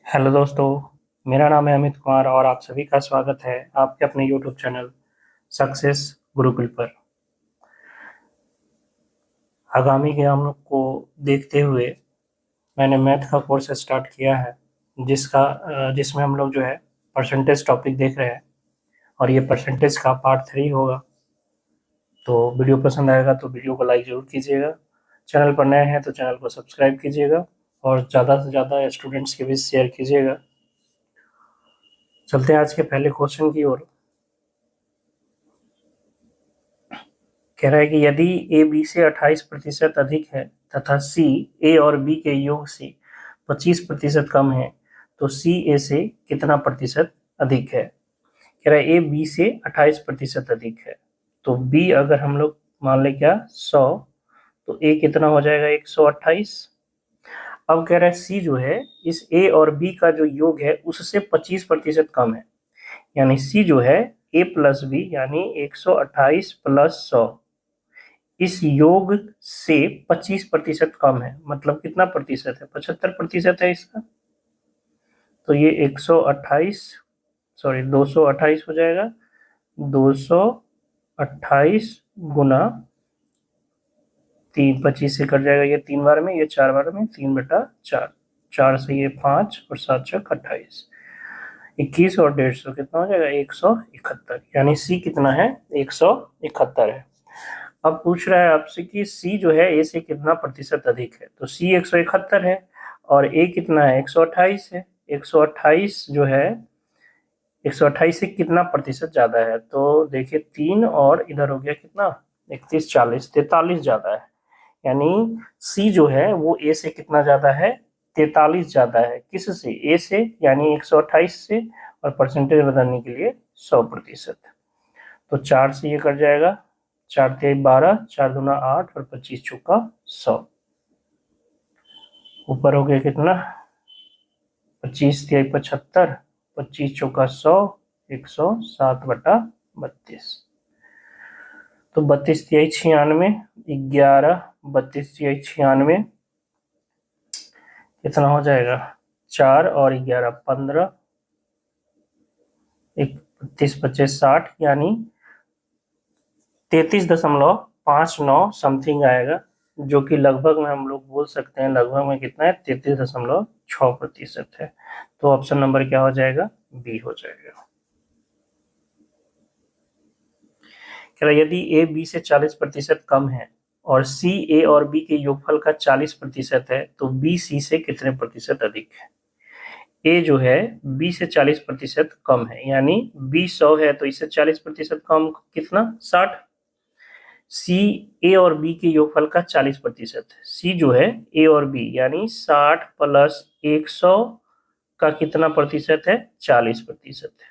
Hello दोस्तों। मेरा नाम है अमित कुमार और आप सभी का स्वागत है आपके अपने यूट्यूब चैनल सक्सेस गुरुकुल पर। आगामी एग्जाम को देखते हुए मैंने मैथ का कोर्स स्टार्ट किया है जिसमें हम लोग जो है परसेंटेज टॉपिक देख रहे हैं और ये परसेंटेज का पार्ट 3 होगा। तो वीडियो पसंद आएगा तो वीडियो को लाइक ज़रूर कीजिएगा। चैनल पर नए हैं तो चैनल को सब्सक्राइब कीजिएगा और ज़्यादा से ज़्यादा स्टूडेंट्स के बीच शेयर कीजिएगा। चलते हैं आज के पहले क्वेश्चन की ओर। कह रहा है कि यदि ए बी से 28% अधिक है तथा सी ए और बी के योग से 25% कम है तो सी ए से कितना प्रतिशत अधिक है। कह रहा है ए बी से 28% अधिक है तो बी अगर हम लोग मान लें क्या 100 तो ए कितना हो जाएगा 128। अब कह रहा है सी जो है इस ए और बी का जो योग है उससे 25% कम है, यानी सी जो है ए प्लस बी यानी 128 प्लस 100 इस योग से 25% कम है। मतलब कितना प्रतिशत है 75% है इसका। तो ये 128 सॉरी 228 हो जाएगा। 228 गुना 3, 25 से कट जाएगा ये 3 बार में, ये 4 बार में, 3/4, 4 से ये 5 और 7 छक 28, 21 और 150 कितना हो जाएगा 171, यानी सी कितना है 171 है। अब पूछ रहा है आपसे कि सी जो है ए से कितना प्रतिशत अधिक है, तो सी 171 है और ए कितना है 128 है। 128 जो है 128 से कितना प्रतिशत ज्यादा है, तो देखिए 3 और इधर हो गया कितना 31, 40, 43 ज्यादा है। यानी सी जो है वो ए से कितना ज्यादा है 43 ज्यादा है। किससे ए से, यानी 128 से, और परसेंटेज बदलने के लिए 100%। तो 4 से ये कट जाएगा, 4 तेईस 12, 4 दूना 8 और 25 चौका 100। ऊपर हो गया कितना 25 तेईस 75, 25 चौका 100, 107/32। तो 32 तेईस 96, 11, 32 तेईस 96 कितना हो जाएगा 4 और 11 15, 31 25 60, यानी 33.59 समथिंग आएगा, जो कि लगभग में हम लोग बोल सकते हैं लगभग में कितना है 33.6% है। तो ऑप्शन नंबर क्या हो जाएगा बी हो जाएगा। कह रहा यदि ए बी से 40% कम है और सी ए और बी के योगफल का 40% है तो बी सी से कितने प्रतिशत अधिक है। ए जो है बी से 40% कम है, यानी बी 100 है तो इससे 40% कम कितना 60। सी ए और बी के योगफल का 40% है। सी जो है ए और बी यानी 60 प्लस 100 का कितना प्रतिशत है 40% है।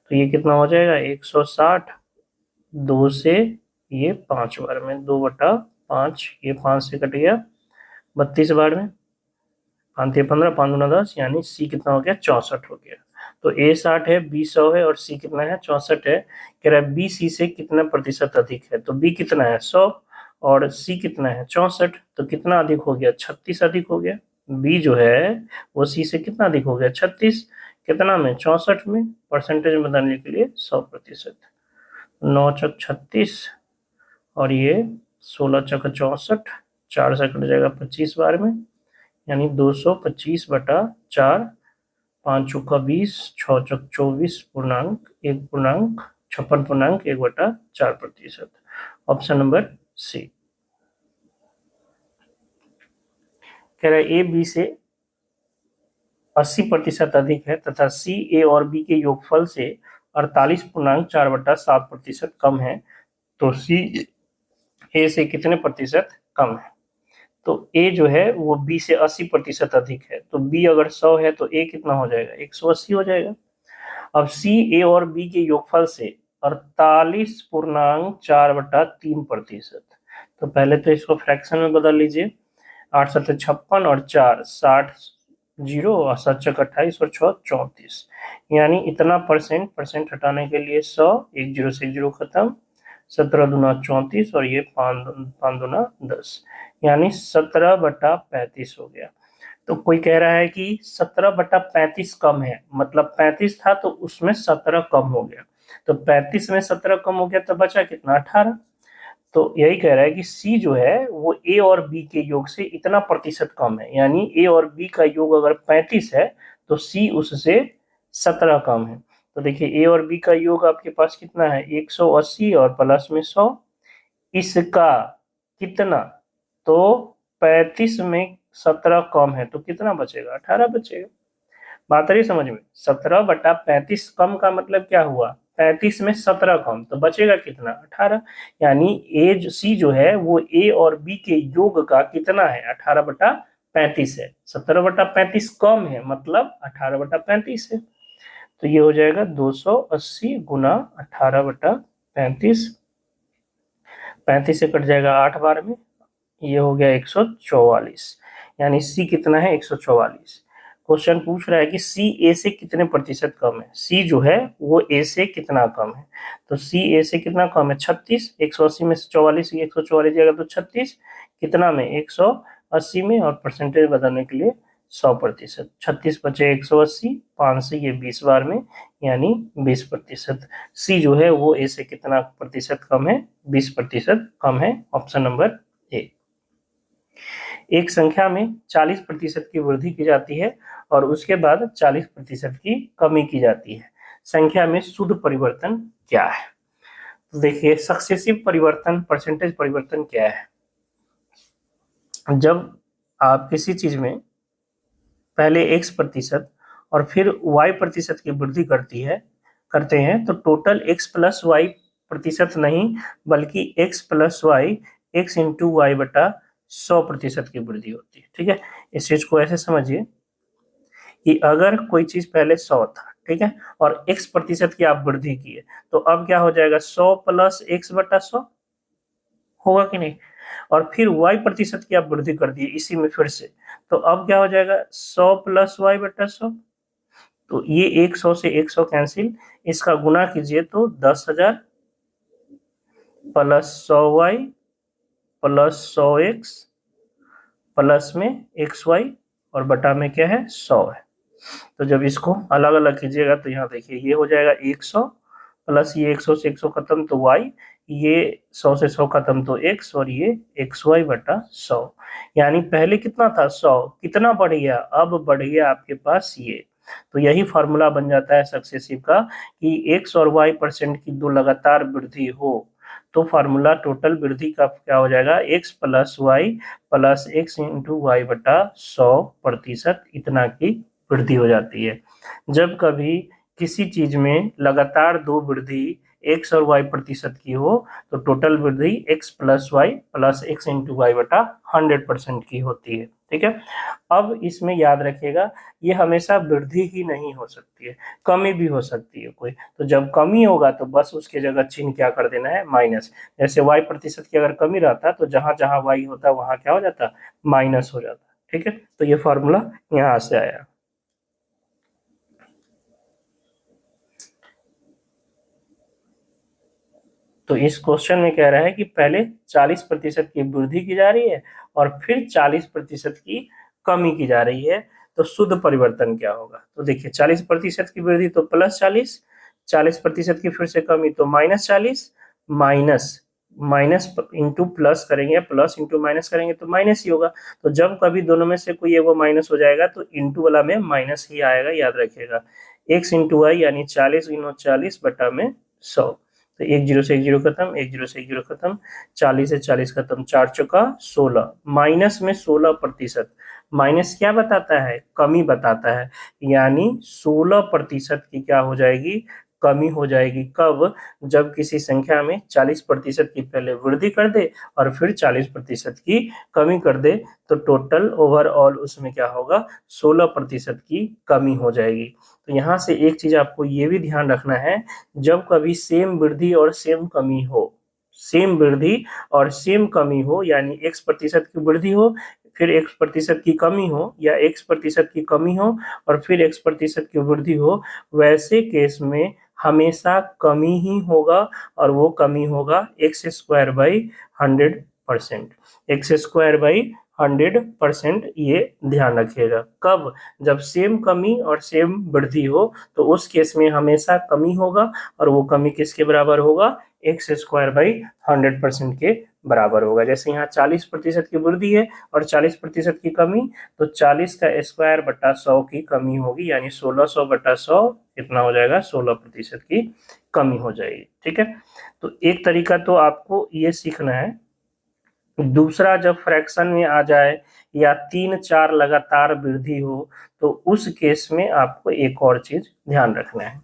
तो ये कितना हो जाएगा 160, 2 से ये 5 बार में 2/5, ये 5 से कट गया 32 बार में, 5 15, 5 दूना 10, यानी सी कितना हो गया 64 हो गया। तो ए 60 है बी 100 है और सी कितना है 64 है। कह रहा है बी सी से कितना प्रतिशत अधिक है, तो बी कितना है 100 और सी कितना है 64, तो कितना अधिक हो गया 36 अधिक हो गया। बी जो है वो सी से कितना अधिक हो गया 36, कितना में 64 में, परसेंटेज में बदलने के लिए 100%। 9 चक 36 और ये 16 चक 64, 4 से कट जाएगा 25 बार में, यानी 225/4, 5 चौका 20, 6 चौक 24 पूर्णांक 1.56.1/4%। Option number C. कह रहा है ए बी से 80% अधिक है तथा सी ए और बी के योगफल से 48.4/7% कम है तो सी ए से कितने प्रतिशत कम है। तो ए जो है वो बी से 80% अधिक है, तो बी अगर 100 है तो ए कितना हो जाएगा 180 हो जाएगा। अब सी ए और बी के योगफल से 48.4/3%। तो पहले तो इसको फ्रैक्शन में बदल लीजिए, 8 7 56 और 4 60, 0 और 7 6 28 और 6 34, यानी इतना परसेंट, परसेंट हटाने के लिए 100, 1 0 से 0 खत्म, 17 दूना 34 और ये 5 दूना 10, यानी 17/35 हो गया। तो कोई कह रहा है कि 17/35 कम है, मतलब 35 था तो उसमें 17 कम हो गया, तो 35 में 17 कम हो गया तो बचा कितना, 18। तो यही कह रहा है कि सी जो है वो ए और बी के योग से इतना प्रतिशत कम है, यानी ए और बी का योग अगर 35 है तो सी उससे 17 कम है। तो देखिए ए और बी का योग आपके पास कितना है, 180 और प्लस में 100, इसका कितना, तो 35 में 17 कम है तो कितना बचेगा, 18 बचेगा। बात आ रही समझ में, 17/35 कम का मतलब क्या हुआ, 35 में 17 कम, तो बचेगा कितना, 18। यानी ए जो सी जो है वो ए और बी के योग का कितना है, 18/35 है। 17/35 कम है मतलब 18/35 है। तो ये हो जाएगा 280 गुना 18/35, 35 से कट जाएगा 8 बार में, ये हो गया 144, यानी सी कितना है, 144। क्वेश्चन पूछ रहा है कि सी ए से कितने प्रतिशत कम है, सी जो है वो ए से कितना कम है। तो सी ए से कितना कम है, 36, 180 में से 44, 144 जाएगा तो 36, कितना में, 180 में, और परसेंटेज बताने के लिए 100%, 36 बचे 180, 5 से ये 20 बार में, यानी 20%। सी जो है वो ए से कितना प्रतिशत कम है, 20% कम है, ऑप्शन नंबर ए। एक संख्या में 40% की वृद्धि की जाती है और उसके बाद 40% की कमी की जाती है, संख्या में शुद्ध परिवर्तन क्या है। तो देखिए सक्सेसिव परिवर्तन, परसेंटेज परिवर्तन क्या है, जब आप किसी चीज में पहले x% और फिर y% की वृद्धि करते हैं तो टोटल x प्लस वाई प्रतिशत नहीं बल्कि x plus Y x into Y बटा 100% की वृद्धि होती है। ठीक है, इस चीज को ऐसे समझिए कि अगर कोई चीज पहले 100 था, ठीक है, और x% की आप वृद्धि की है तो अब क्या हो जाएगा, 100 प्लस x बटा 100 होगा कि नहीं, और फिर y% की आप वृद्धि कर दिए इसी में फिर से, तो अब क्या हो जाएगा, 100 प्लस वाई बटा 100। तो ये 100 से 100 कैंसिल, इसका गुना कीजिए तो 10,000 plus 100y plus 100x plus में xy और बटा में क्या है, 100 है। तो जब इसको अलग अलग कीजिएगा तो यहाँ देखिए ये हो जाएगा 100 प्लस ये 100 से 100 खत्म तो y, ये 100 से 100 खत्म तो x, और ये xy बटा 100। यानी पहले कितना था 100, कितना बढ़ गया, अब बढ़ गया आपके पास ये। तो यही फॉर्मूला बन जाता है सक्सेसिव का कि x और y% की दो लगातार वृद्धि हो तो फार्मूला टोटल वृद्धि का क्या हो जाएगा, x plus Y plus X into Y बटा 100%, इतना की वृद्धि हो जाती है। जब कभी किसी चीज में लगातार दो वृद्धि x और y% की हो तो टोटल वृद्धि x plus Y plus X into Y बटा 100% की होती है। ठीक है, अब इसमें याद रखिएगा ये हमेशा वृद्धि ही नहीं हो सकती है, कमी भी हो सकती है कोई। तो जब कमी होगा तो बस उसके जगह चिन्ह क्या कर देना है, माइनस। जैसे y% की अगर कमी रहता तो जहां जहां y होता वहां क्या हो जाता, माइनस हो जाता। ठीक है, तो ये फॉर्मूला यहाँ से आया। तो इस क्वेश्चन में कह रहा है कि पहले 40% की वृद्धि की जा रही है और फिर 40% की कमी की जा रही है, तो शुद्ध परिवर्तन क्या होगा। तो देखिए 40% की वृद्धि तो प्लस 40, 40% की फिर से कमी तो minus 40, minus minus into plus करेंगे, प्लस इंटू माइनस करेंगे तो माइनस ही होगा। तो जब कभी दोनों में से कोई एगो माइनस हो जाएगा तो इंटू वाला में माइनस ही आएगा, याद रखिएगा। एक्स इंटू वाई यानी 40 गुना 40 बटा में 100। तो एक जीरो से एक जीरो खत्म, एक जीरो से एक जीरो खत्म, 40 से 40 खत्म, 4 चौका 16, माइनस में 16%। माइनस क्या बताता है, कमी बताता है, यानी 16% की क्या हो जाएगी, कमी हो जाएगी। कब, जब किसी संख्या में 40% की पहले वृद्धि कर दे और फिर 40% की कमी कर दे तो टोटल ओवरऑल उसमें क्या होगा, 16% की कमी हो जाएगी। तो यहाँ से एक चीज आपको ये भी ध्यान रखना है, जब कभी सेम वृद्धि और सेम कमी हो, सेम वृद्धि और सेम कमी हो, यानी x% की वृद्धि हो फिर x% की कमी हो, या x% की कमी हो और फिर x% की वृद्धि हो, वैसे केस में हमेशा कमी ही होगा और वो कमी होगा x² बाई 100%, x² बाई 100%, ये ध्यान रखिएगा। कब? जब सेम कमी और सेम वृद्धि हो तो उस केस में हमेशा कमी होगा, और वो कमी किसके बराबर होगा? एक्स स्क्वायर बाई 100% के बराबर होगा। जैसे यहाँ 40% की वृद्धि है और 40% की कमी, तो 40 का स्क्वायर बटा 100 की कमी होगी, यानी 1600 बटा 100 कितना हो जाएगा? 16% की कमी हो जाएगी। ठीक है, तो एक तरीका तो आपको ये सीखना है। दूसरा, जब फ्रैक्शन में आ जाए या 3-4 लगातार वृद्धि हो तो उस केस में आपको एक और चीज ध्यान रखना है।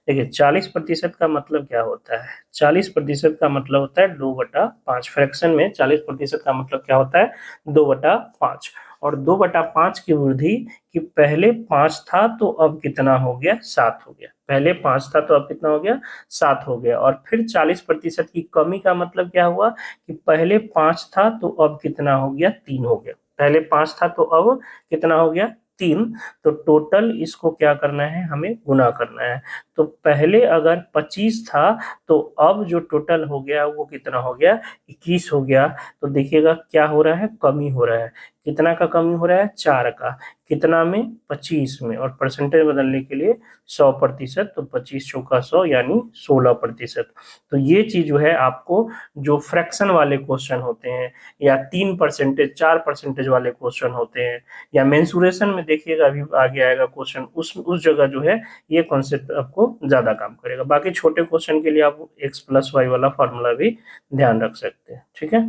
देखिए 40% का मतलब क्या होता है? 40% का मतलब होता है 2/5। फ्रैक्शन में 40% का मतलब क्या होता है? 2/5। और 2/5 की वृद्धि कि पहले 5 था तो अब कितना हो गया? 7 हो गया। पहले 5 था तो अब कितना हो गया? 7 हो गया। और फिर 40% की कमी का मतलब क्या हुआ? कि पहले 5 था तो अब कितना हो गया? 3 हो गया। पहले 5 था तो अब कितना हो गया? 3। तो टोटल इसको क्या करना है? हमें गुना करना है। तो पहले अगर 25 था तो अब जो टोटल हो गया वो कितना हो गया? 21 हो गया। तो देखिएगा क्या हो रहा है? कमी हो रहा है। कितना का कमी हो रहा है? 4 का। कितना में? 25 में। और परसेंटेज बदलने के लिए 100%, तो 25 चौका 100 यानी 16%। तो ये चीज जो है आपको, जो फ्रैक्शन वाले क्वेश्चन होते हैं या 3%, 4% वाले क्वेश्चन होते हैं, या मेंसुरेशन में देखिएगा अभी आगे आएगा क्वेश्चन, उस जगह जो है ये कॉन्सेप्ट आपको ज्यादा काम करेगा। बाकी छोटे क्वेश्चन के लिए आप x+y वाला फॉर्मूला भी ध्यान रख सकते हैं। ठीक है,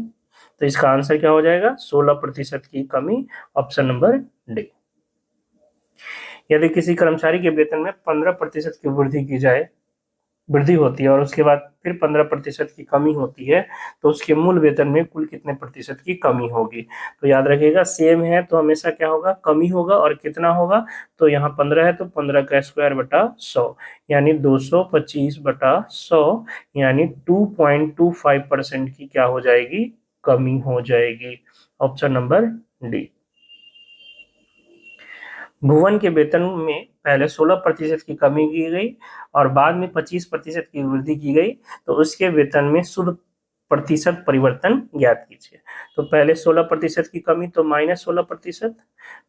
तो इसका आंसर क्या हो जाएगा? 16% की कमी, ऑप्शन नंबर डी। यदि किसी कर्मचारी के वेतन में 15% की वृद्धि होती है और उसके बाद फिर 15% की कमी होती है, तो उसके मूल वेतन में कुल कितने प्रतिशत की कमी होगी? तो याद रखिएगा, सेम है तो हमेशा क्या होगा? कमी होगा। और कितना होगा? तो यहाँ 15 है तो 15 का स्क्वायर बटा 100, यानी 225 बटा 100, यानी 2.25% की क्या हो जाएगी? कमी हो जाएगी। Option number D. भुवन के वेतन में पहले 16% की कमी की गई और बाद में 25% की वृद्धि की गई, तो उसके वेतन में शुद्ध प्रतिशत परिवर्तन ज्ञात कीजिए। तो पहले 16% की कमी तो -16%,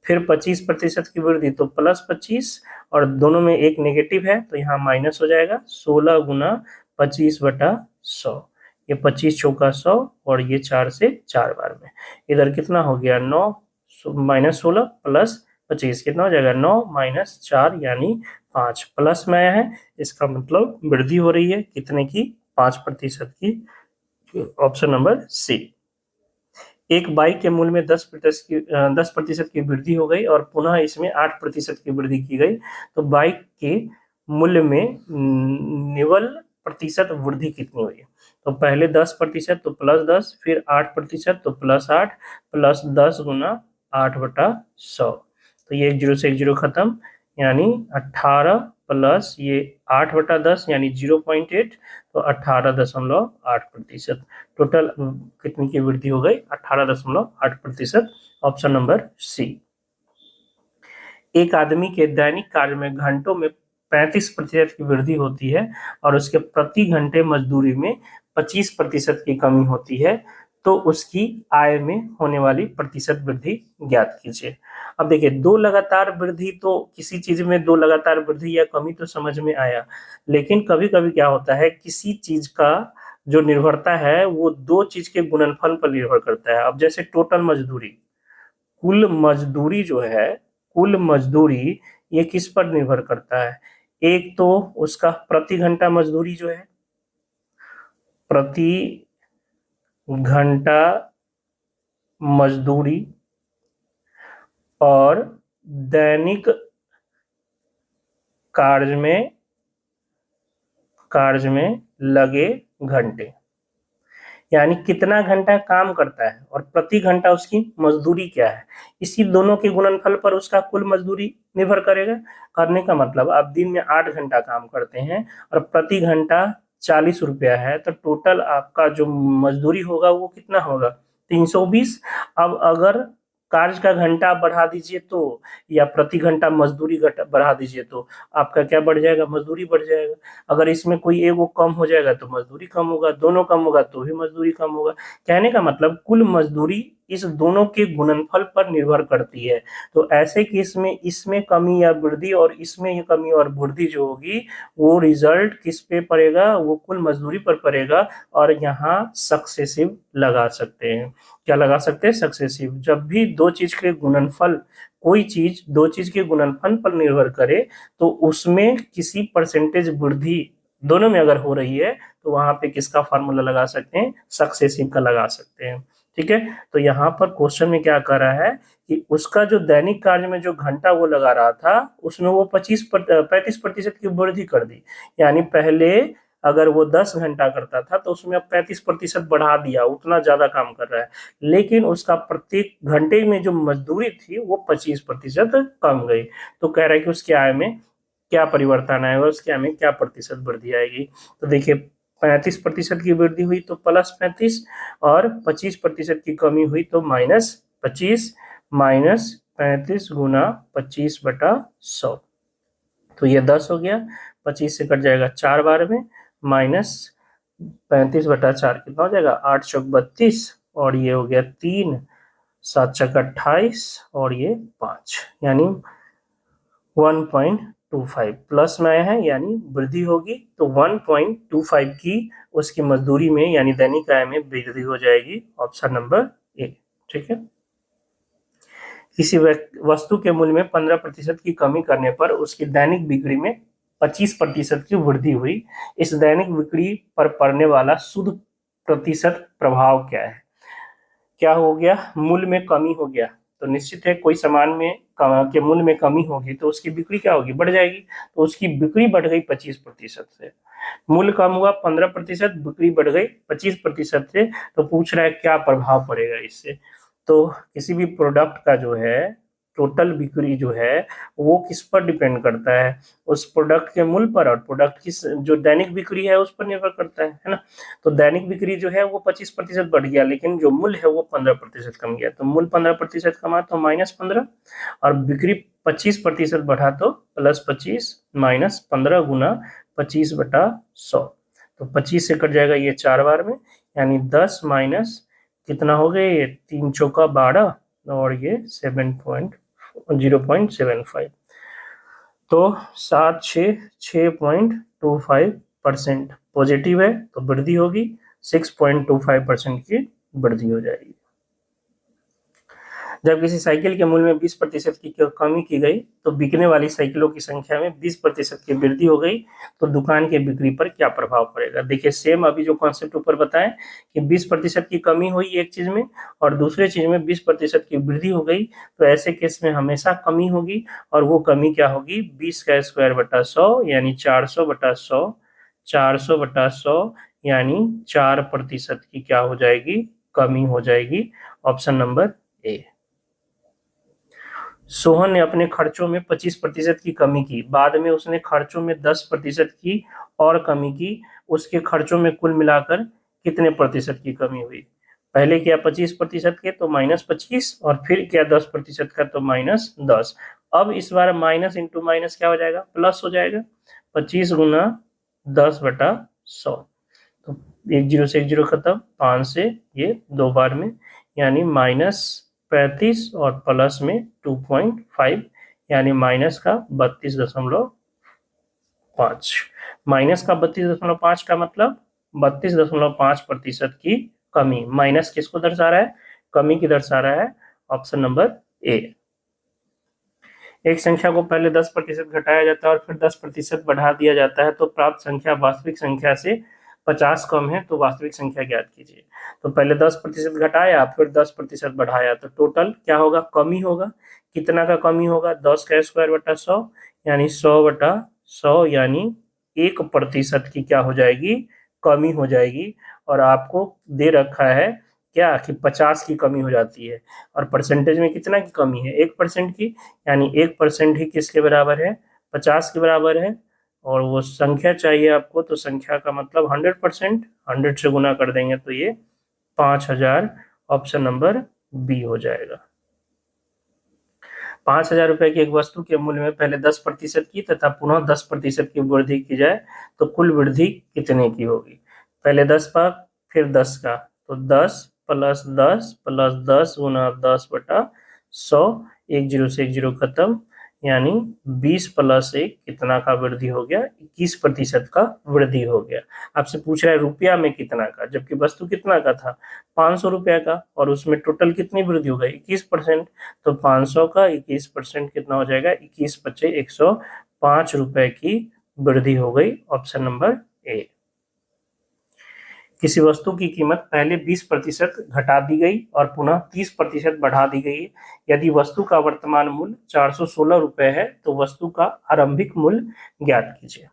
फिर 25% की वृद्धि तो +25, और दोनों में एक नेगेटिव है तो यहाँ माइनस हो जाएगा। 16 गुना 25/100, ये 25 चौका 100, और ये 4 से 4 बार में। इधर कितना हो गया? 9 -16 प्लस 25 कितना हो जाएगा? 9 - 4 यानी 5। प्लस में आया है, इसका मतलब वृद्धि हो रही है। कितने की? 5% की। Option number C. एक बाइक के मूल्य में 10% की वृद्धि हो गई और पुनः इसमें 8% की वृद्धि की गई, तो बाइक के मूल्य में निवल प्रतिशत वृद्धि कितनी हुई? तो पहले 10% तो +10, फिर 8% तो +8, +10 गुना 8/100। तो ये 1 0 से 1 0 खत्म, यानी 18 प्लस ये 8/10 यानी 0.8, तो 18.8%। टोटल कितनी की वृद्धि हो गई? 18.8%। Option number C. एक आदमी के दैनिक कार्य में घंटों में 35% की वृद्धि होती है और उसके प्रति घंटे मजदूरी में 25% की कमी होती है, तो उसकी आय में होने वाली प्रतिशत वृद्धि ज्ञात कीजिए। अब देखिए, दो लगातार वृद्धि, तो किसी चीज में दो लगातार वृद्धि या कमी तो समझ में आया, लेकिन कभी कभी क्या होता है, किसी चीज का जो निर्भरता है वो दो चीज के गुणनफल पर निर्भर करता है। अब जैसे टोटल मजदूरी, कुल मजदूरी जो है, कुल मजदूरी ये किस पर निर्भर करता है? एक तो उसका प्रति घंटा मजदूरी जो है, प्रति घंटा मजदूरी, और दैनिक कार्य में लगे घंटे, यानी कितना घंटा काम करता है और प्रति घंटा उसकी मजदूरी क्या है। इसी दोनों के गुणनफल पर उसका कुल मजदूरी निर्भर करेगा। करने का मतलब, आप दिन में 8 घंटा काम करते हैं और प्रति घंटा 40 रुपया है, तो टोटल आपका जो मजदूरी होगा वो कितना होगा? 320। अब अगर कार्य का घंटा बढ़ा दीजिए तो, या प्रति घंटा मजदूरी बढ़ा दीजिए तो आपका क्या बढ़ जाएगा? मजदूरी बढ़ जाएगा। अगर इसमें कोई एगो कम हो जाएगा तो मजदूरी कम होगा, दोनों कम होगा तो भी मजदूरी कम होगा। कहने का मतलब कुल मजदूरी इस दोनों के गुणनफल पर निर्भर करती है। तो ऐसे केस में इसमें कमी या वृद्धि और इसमें ये कमी और वृद्धि जो होगी वो रिजल्ट किस पे पड़ेगा, वो कुल मजदूरी पर पड़ेगा। और यहाँ सक्सेसिव लगा सकते हैं। क्या लगा सकते हैं? सक्सेसिव। जब भी दो चीज के गुणनफल, कोई चीज दो चीज के गुणनफल पर निर्भर करे तो उसमें किसी परसेंटेज वृद्धि दोनों में अगर हो रही है तो वहां पे किसका फार्मूला लगा सकते हैं? सक्सेसिव का लगा सकते हैं। ठीक है, तो यहाँ पर क्वेश्चन में क्या कर रहा है कि उसका जो दैनिक कार्य में जो घंटा वो लगा रहा था उसमें वो 35% की वृद्धि कर दी। यानी पहले अगर वो 10 घंटा करता था तो उसमें अब 35% बढ़ा दिया, उतना ज्यादा काम कर रहा है। लेकिन उसका प्रत्येक घंटे में जो मजदूरी थी वो 25% कम गई। तो कह रहा है कि उसकी आय में क्या परिवर्तन आएगा, उसके आय में क्या प्रतिशत वृद्धि आएगी। तो देखिए 35% की वृद्धि हुई तो +35, और 25% की कमी हुई तो -25, -35 गुना 25/100। तो ये 10 हो गया, 25 से कट जाएगा 4 बार में, -35/4 कितना हो जाएगा? 8 चौक 32, और ये हो गया 3, 7 चौक 28, और ये 5, यानी 1.25 प्लस में आया है, यानी वृद्धि होगी। तो 1.25 की उसकी मजदूरी में यानी दैनिक आय में वृद्धि हो जाएगी। Option number A. ठीक है, किसी वस्तु के मूल्य में 15% की कमी करने पर उसकी दैनिक बिक्री में 25% की वृद्धि हुई। इस दैनिक बिक्री पर पड़ने वाला शुद्ध प्रतिशत प्रभाव क्या है? क्या हो गया? मूल्य में कमी हो गया। तो निश्चित है कोई सामान में के मूल्य में कमी होगी तो उसकी बिक्री क्या होगी? बढ़ जाएगी। तो उसकी बिक्री बढ़ गई 25% से। मूल्य कम हुआ 15%, बिक्री बढ़ गई 25% से। तो पूछ रहा है क्या प्रभाव पड़ेगा इससे। तो किसी भी प्रोडक्ट का जो है टोटल बिक्री जो है वो किस पर डिपेंड करता है? उस प्रोडक्ट के मूल्य पर, और प्रोडक्ट की जो दैनिक बिक्री है उस पर निर्भर करता है ना। तो दैनिक बिक्री जो है वो 25% बढ़ गया, लेकिन जो मूल्य है वो 15% कम गया। तो मूल्य 15% कमा तो -15, और बिक्री 25% बढ़ा तो +25, -15 गुना 25/100। तो 25 से कट जाएगा ये 4 बार में, यानी 10 माइनस कितना हो गया? ये 3 चौका 12, और ये 0.75। तो 6.25% पॉजिटिव है तो वृद्धि होगी, 6.25% की वृद्धि हो जाएगी। जब किसी साइकिल के मूल्य में 20% की कमी की गई तो बिकने वाली साइकिलों की संख्या में 20% की वृद्धि हो गई तो दुकान के बिक्री पर क्या प्रभाव पड़ेगा? देखिए सेम अभी जो कॉन्सेप्ट ऊपर बताएं कि 20% की कमी हुई एक चीज में और दूसरे चीज में 20% की वृद्धि हो गई, तो ऐसे केस में हमेशा कमी होगी। और वो कमी क्या होगी? 20² यानी 400/100, 400/100 यानी 4% की क्या हो जाएगी? कमी हो जाएगी। Option number A. सोहन ने अपने खर्चों में 25% की कमी की, बाद में उसने खर्चों में 10% की और कमी की। उसके खर्चों में कुल मिलाकर कितने प्रतिशत की कमी हुई? पहले क्या 25% के तो -25, और फिर क्या 10% का तो -10। अब इस बार माइनस इंटू माइनस क्या हो जाएगा? प्लस हो जाएगा। 25 गुना 10/100। तो 1 0 से 1 0 खत्म, 5 से ये 2 बार में, यानी -35 और प्लस में 2.5, यानी माइनस का 32.5। माइनस का 32.5 का मतलब 32.5% की कमी। माइनस किसको दर्शा रहा है? कमी की दर्शा रहा है। Option number A. एक संख्या को पहले 10% घटाया जाता है और फिर 10% बढ़ा दिया जाता है तो प्राप्त संख्या वास्तविक संख्या से 50 कम है, तो वास्तविक संख्या ज्ञात कीजिए। तो पहले 10% घटाया, फिर 10% बढ़ाया, तो टोटल क्या होगा? कमी होगा। कितना का कमी होगा? 10² 100, यानी 100/100, यानी 1% की क्या हो जाएगी? कमी हो जाएगी। और आपको दे रखा है क्या कि 50 की कमी हो जाती है, और परसेंटेज में कितना की कमी है? 1% की, यानी 1% ही किसके बराबर है? 50 के बराबर है। और वो संख्या चाहिए आपको, तो संख्या का मतलब 100%, 100 से गुना कर देंगे तो ये 5000। ऑप्शन नंबर बी हो जाएगा। 5000 रुपए की एक वस्तु के मूल्य में पहले 10% की तथा पुनः 10% की वृद्धि की जाए तो कुल वृद्धि कितने की होगी? पहले 10 का, फिर 10 का, तो 10 प्लस 10 गुना 10/100, 1 0 से 1 0 खत्म, यानी 20 प्लस 1 कितना का वृद्धि हो गया? 21% का वृद्धि हो गया। आपसे पूछ रहा है रुपया में कितना का, जबकि वस्तु कितना का था? 500 रुपया का, और उसमें टोटल कितनी वृद्धि हो गई? 21%। तो 500 का 21% कितना हो जाएगा? 21 पच्चे 105 रुपए की वृद्धि हो गई। Option number A. किसी वस्तु की कीमत पहले 20% घटा दी गई और पुनः 30% बढ़ा दी गई। यदि वस्तु का वर्तमान मूल्य 416 रुपए है तो वस्तु का आरंभिक मूल्य ज्ञात कीजिए।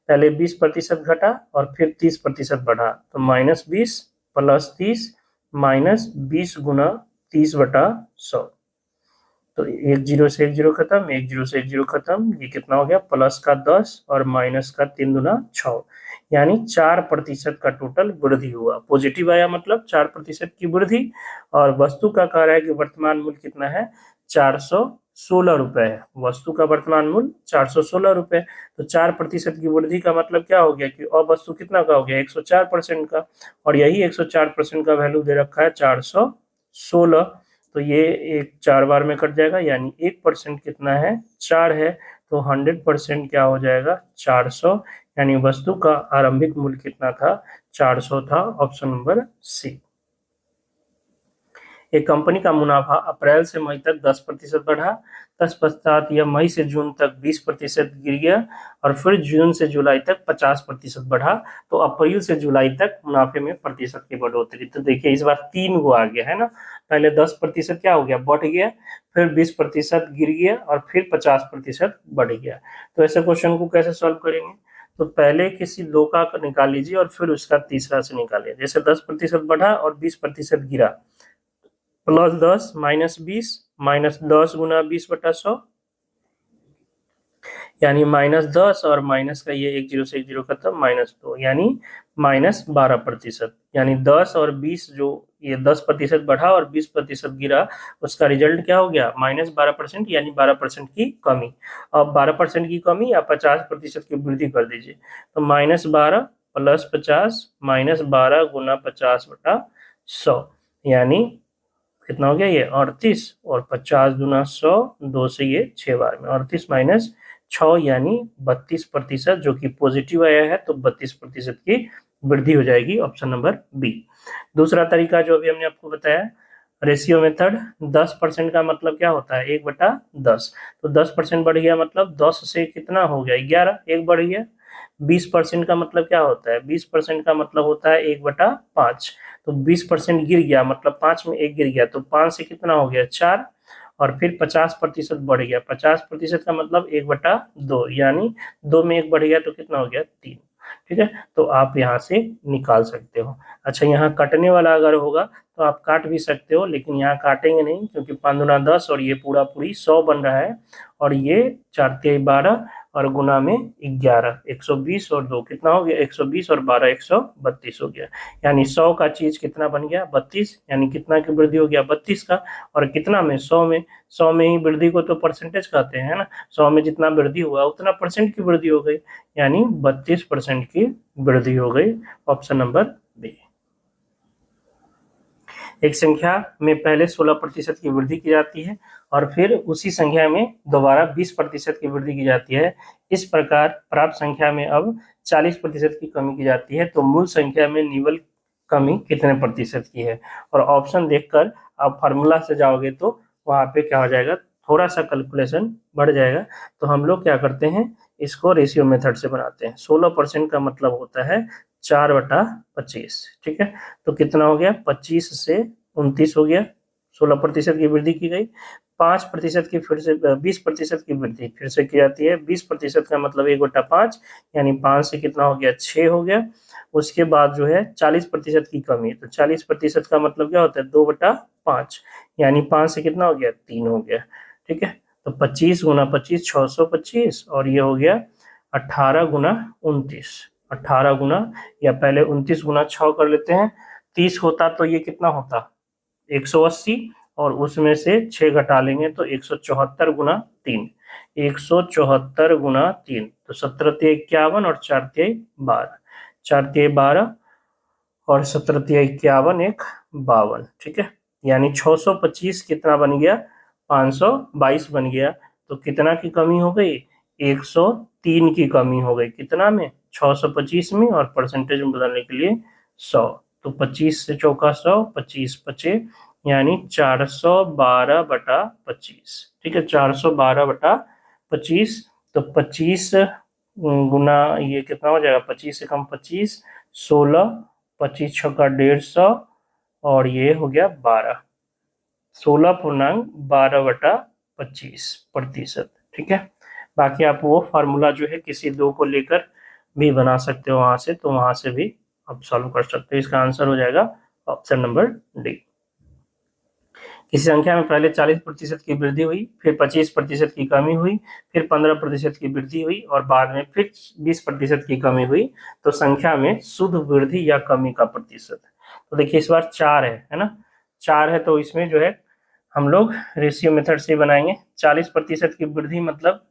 पहले 20% घटा और फिर 30% बढ़ा, तो -20 प्लस 30 -20 गुना 30/100। तो 1 0 से 1 0 खत्म, 1 0 से 1 0 खत्म, ये कितना हो गया? प्लस का 10 और माइनस का 3 दूना 6, यानी 4% का टोटल वृद्धि हुआ। पॉजिटिव आया मतलब 4% की वृद्धि, और वस्तु का कह रहा है कि वर्तमान मूल्य कितना है? 416 रुपए है। वस्तु का वर्तमान मूल्य 416 रुपए, तो 4% की वृद्धि का मतलब क्या हो गया कि अब वस्तु कितना का हो गया? 104% का, और यही 104% का वैल्यू दे रखा है 416। तो ये एक 4 बार में कट जाएगा, यानी 1% कितना है? 4 है। तो 100% क्या हो जाएगा? 400, यानी वस्तु का आरंभिक मूल्य कितना था? 400 था। Option number C. एक कंपनी का मुनाफा अप्रैल से मई तक 10% बढ़ा, तत्पश्चात यह मई से जून तक 20% गिर गया, और फिर जून से जुलाई तक 50% बढ़ा। तो अप्रैल से जुलाई तक मुनाफे में प्रतिशत की बढ़ोतरी। तो देखिए इस बार 3 गो आ गया है ना। पहले 10% क्या हो गया? बढ़ गया, फिर 20% गिर गया, और फिर 50% बढ़ गया। तो ऐसे क्वेश्चन को कैसे सॉल्व करेंगे? तो पहले किसी दो का निकाल लीजिए और फिर उसका तीसरा से निकालिए। जैसे 10% बढ़ा और 20% गिरा, +10 -20 -10 गुना 20/100, यानी -10 और माइनस का ये 1 0 से 1 0 खत्म, -2, यानी -12%। यानी 10 और 20, जो ये 10% बढ़ा और 20% गिरा, उसका रिजल्ट क्या हो गया? -12%, यानी 12% की कमी। अब 12% की कमी या 50% की वृद्धि कर दीजिए, तो -12 + 50 -12 गुना 50/100, यानी कितना हो गया? ये 38, और 50 दूना 100, 2 से ये 6 बार में 38 माइनस 6, यानी 32%, जो कि पॉजिटिव आया है। तो 32% की वृद्धि हो जाएगी। Option number B. दूसरा तरीका जो अभी हमने आपको बताया, रेशियो मेथड। 10% का मतलब क्या होता है? 1/10। तो 10% बढ़ गया मतलब 10 से कितना हो गया? 11, 1 बढ़ गया। 20% का मतलब क्या होता है? 20% का मतलब होता है 1/5। तो 20% गिर गया मतलब 5 में 1 गिर गया, तो 5 से कितना हो गया? 4, और फिर 50% बढ़ गया। 50% का मतलब 1/2, यानी 2 में 1 बढ़ गया, तो कितना हो गया? 3। ठीक है, तो आप यहाँ से निकाल सकते हो। अच्छा, यहाँ कटने वाला अगर होगा तो आप काट भी सकते हो, लेकिन यहाँ काटेंगे नहीं, क्योंकि 5 दूना 10 और ये पूरा पूरी 100 बन रहा है, और ये 4 तिहाई 12 और गुना में 11, 120 और 2 कितना हो गया? 120 और 12 132 हो गया। यानी 100 का चीज कितना बन गया? 32, यानी कितना की वृद्धि हो गया? 32 का। और कितना में? 100 में। 100 में ही वृद्धि को तो परसेंटेज कहते हैं ना। 100 में जितना वृद्धि हुआ उतना परसेंट की वृद्धि हो गई, यानी 32% की वृद्धि हो गई। Option number B. एक संख्या में पहले 16% की वृद्धि की जाती है और फिर उसी संख्या में दोबारा 20% की वृद्धि की जाती है। इस प्रकार प्राप्त संख्या में अब 40% की कमी की जाती है। तो मूल संख्या में निवल कमी कितने प्रतिशत की है? और ऑप्शन देखकर आप फार्मूला से जाओगे तो वहां पे क्या हो जाएगा? थोड़ा सा कैलकुलेशन बढ़ जाएगा। तो हम लोग क्या करते हैं, इसको रेशियो मेथड से बनाते हैं। 16% का मतलब होता है 4/25। ठीक है, तो कितना हो गया? 25 से 29 हो गया। 16% की वृद्धि की गई। 5% की फिर से 20% की वृद्धि फिर से की जाती है। 20% का मतलब 1/5, यानी 5 से कितना हो गया? 6 हो गया। उसके बाद जो है 40% की कमी, तो 40% का मतलब क्या होता है? 2/5, यानी 5 से कितना हो गया? 3 हो गया। ठीक है, तो 25 गुना 25 625, और ये हो गया 18 गुना 29। 18 गुना, या पहले 29 गुना 6 कर लेते हैं। 30 होता तो ये कितना होता? 180, और उसमें से 6 घटा लेंगे तो 174 गुना 3। 174 गुना 3, तो 17 तिहाई 51 और 4 तिहाई 12। 4 तिहाई 12 और 17 51 1 52, ठीक है। यानी 625 कितना बन गया, 522 बन गया। तो कितना की कमी हो गई, 103 की कमी हो गई। कितना में, 625 में, और परसेंटेज में बदलने के लिए 100। तो 25 से चौका 100, 25 बचे, यानी 412/25, ठीक है। 412/25। तो 25 गुना ये कितना हो जाएगा, 25 से कम 25, 16, 25 छक्का 150, और ये हो गया 12, 16.12/25%, ठीक है। बाकी आप वो फार्मूला जो है किसी दो को लेकर भी बना सकते हो वहां से, तो वहां से भी आप सॉल्व कर सकते हो। इसका आंसर हो जाएगा ऑप्शन नंबर डी। किसी संख्या में पहले 40% की वृद्धि हुई, फिर 25% की कमी हुई, फिर 15% की वृद्धि हुई, और बाद में फिर 20% की कमी हुई, तो संख्या में शुद्ध वृद्धि या कमी का प्रतिशत। तो देखिए इस बार 4 है ना, 4 है, तो इसमें जो है हम लोग रेशियो मेथड से बनाएंगे। 40% की वृद्धि मतलब,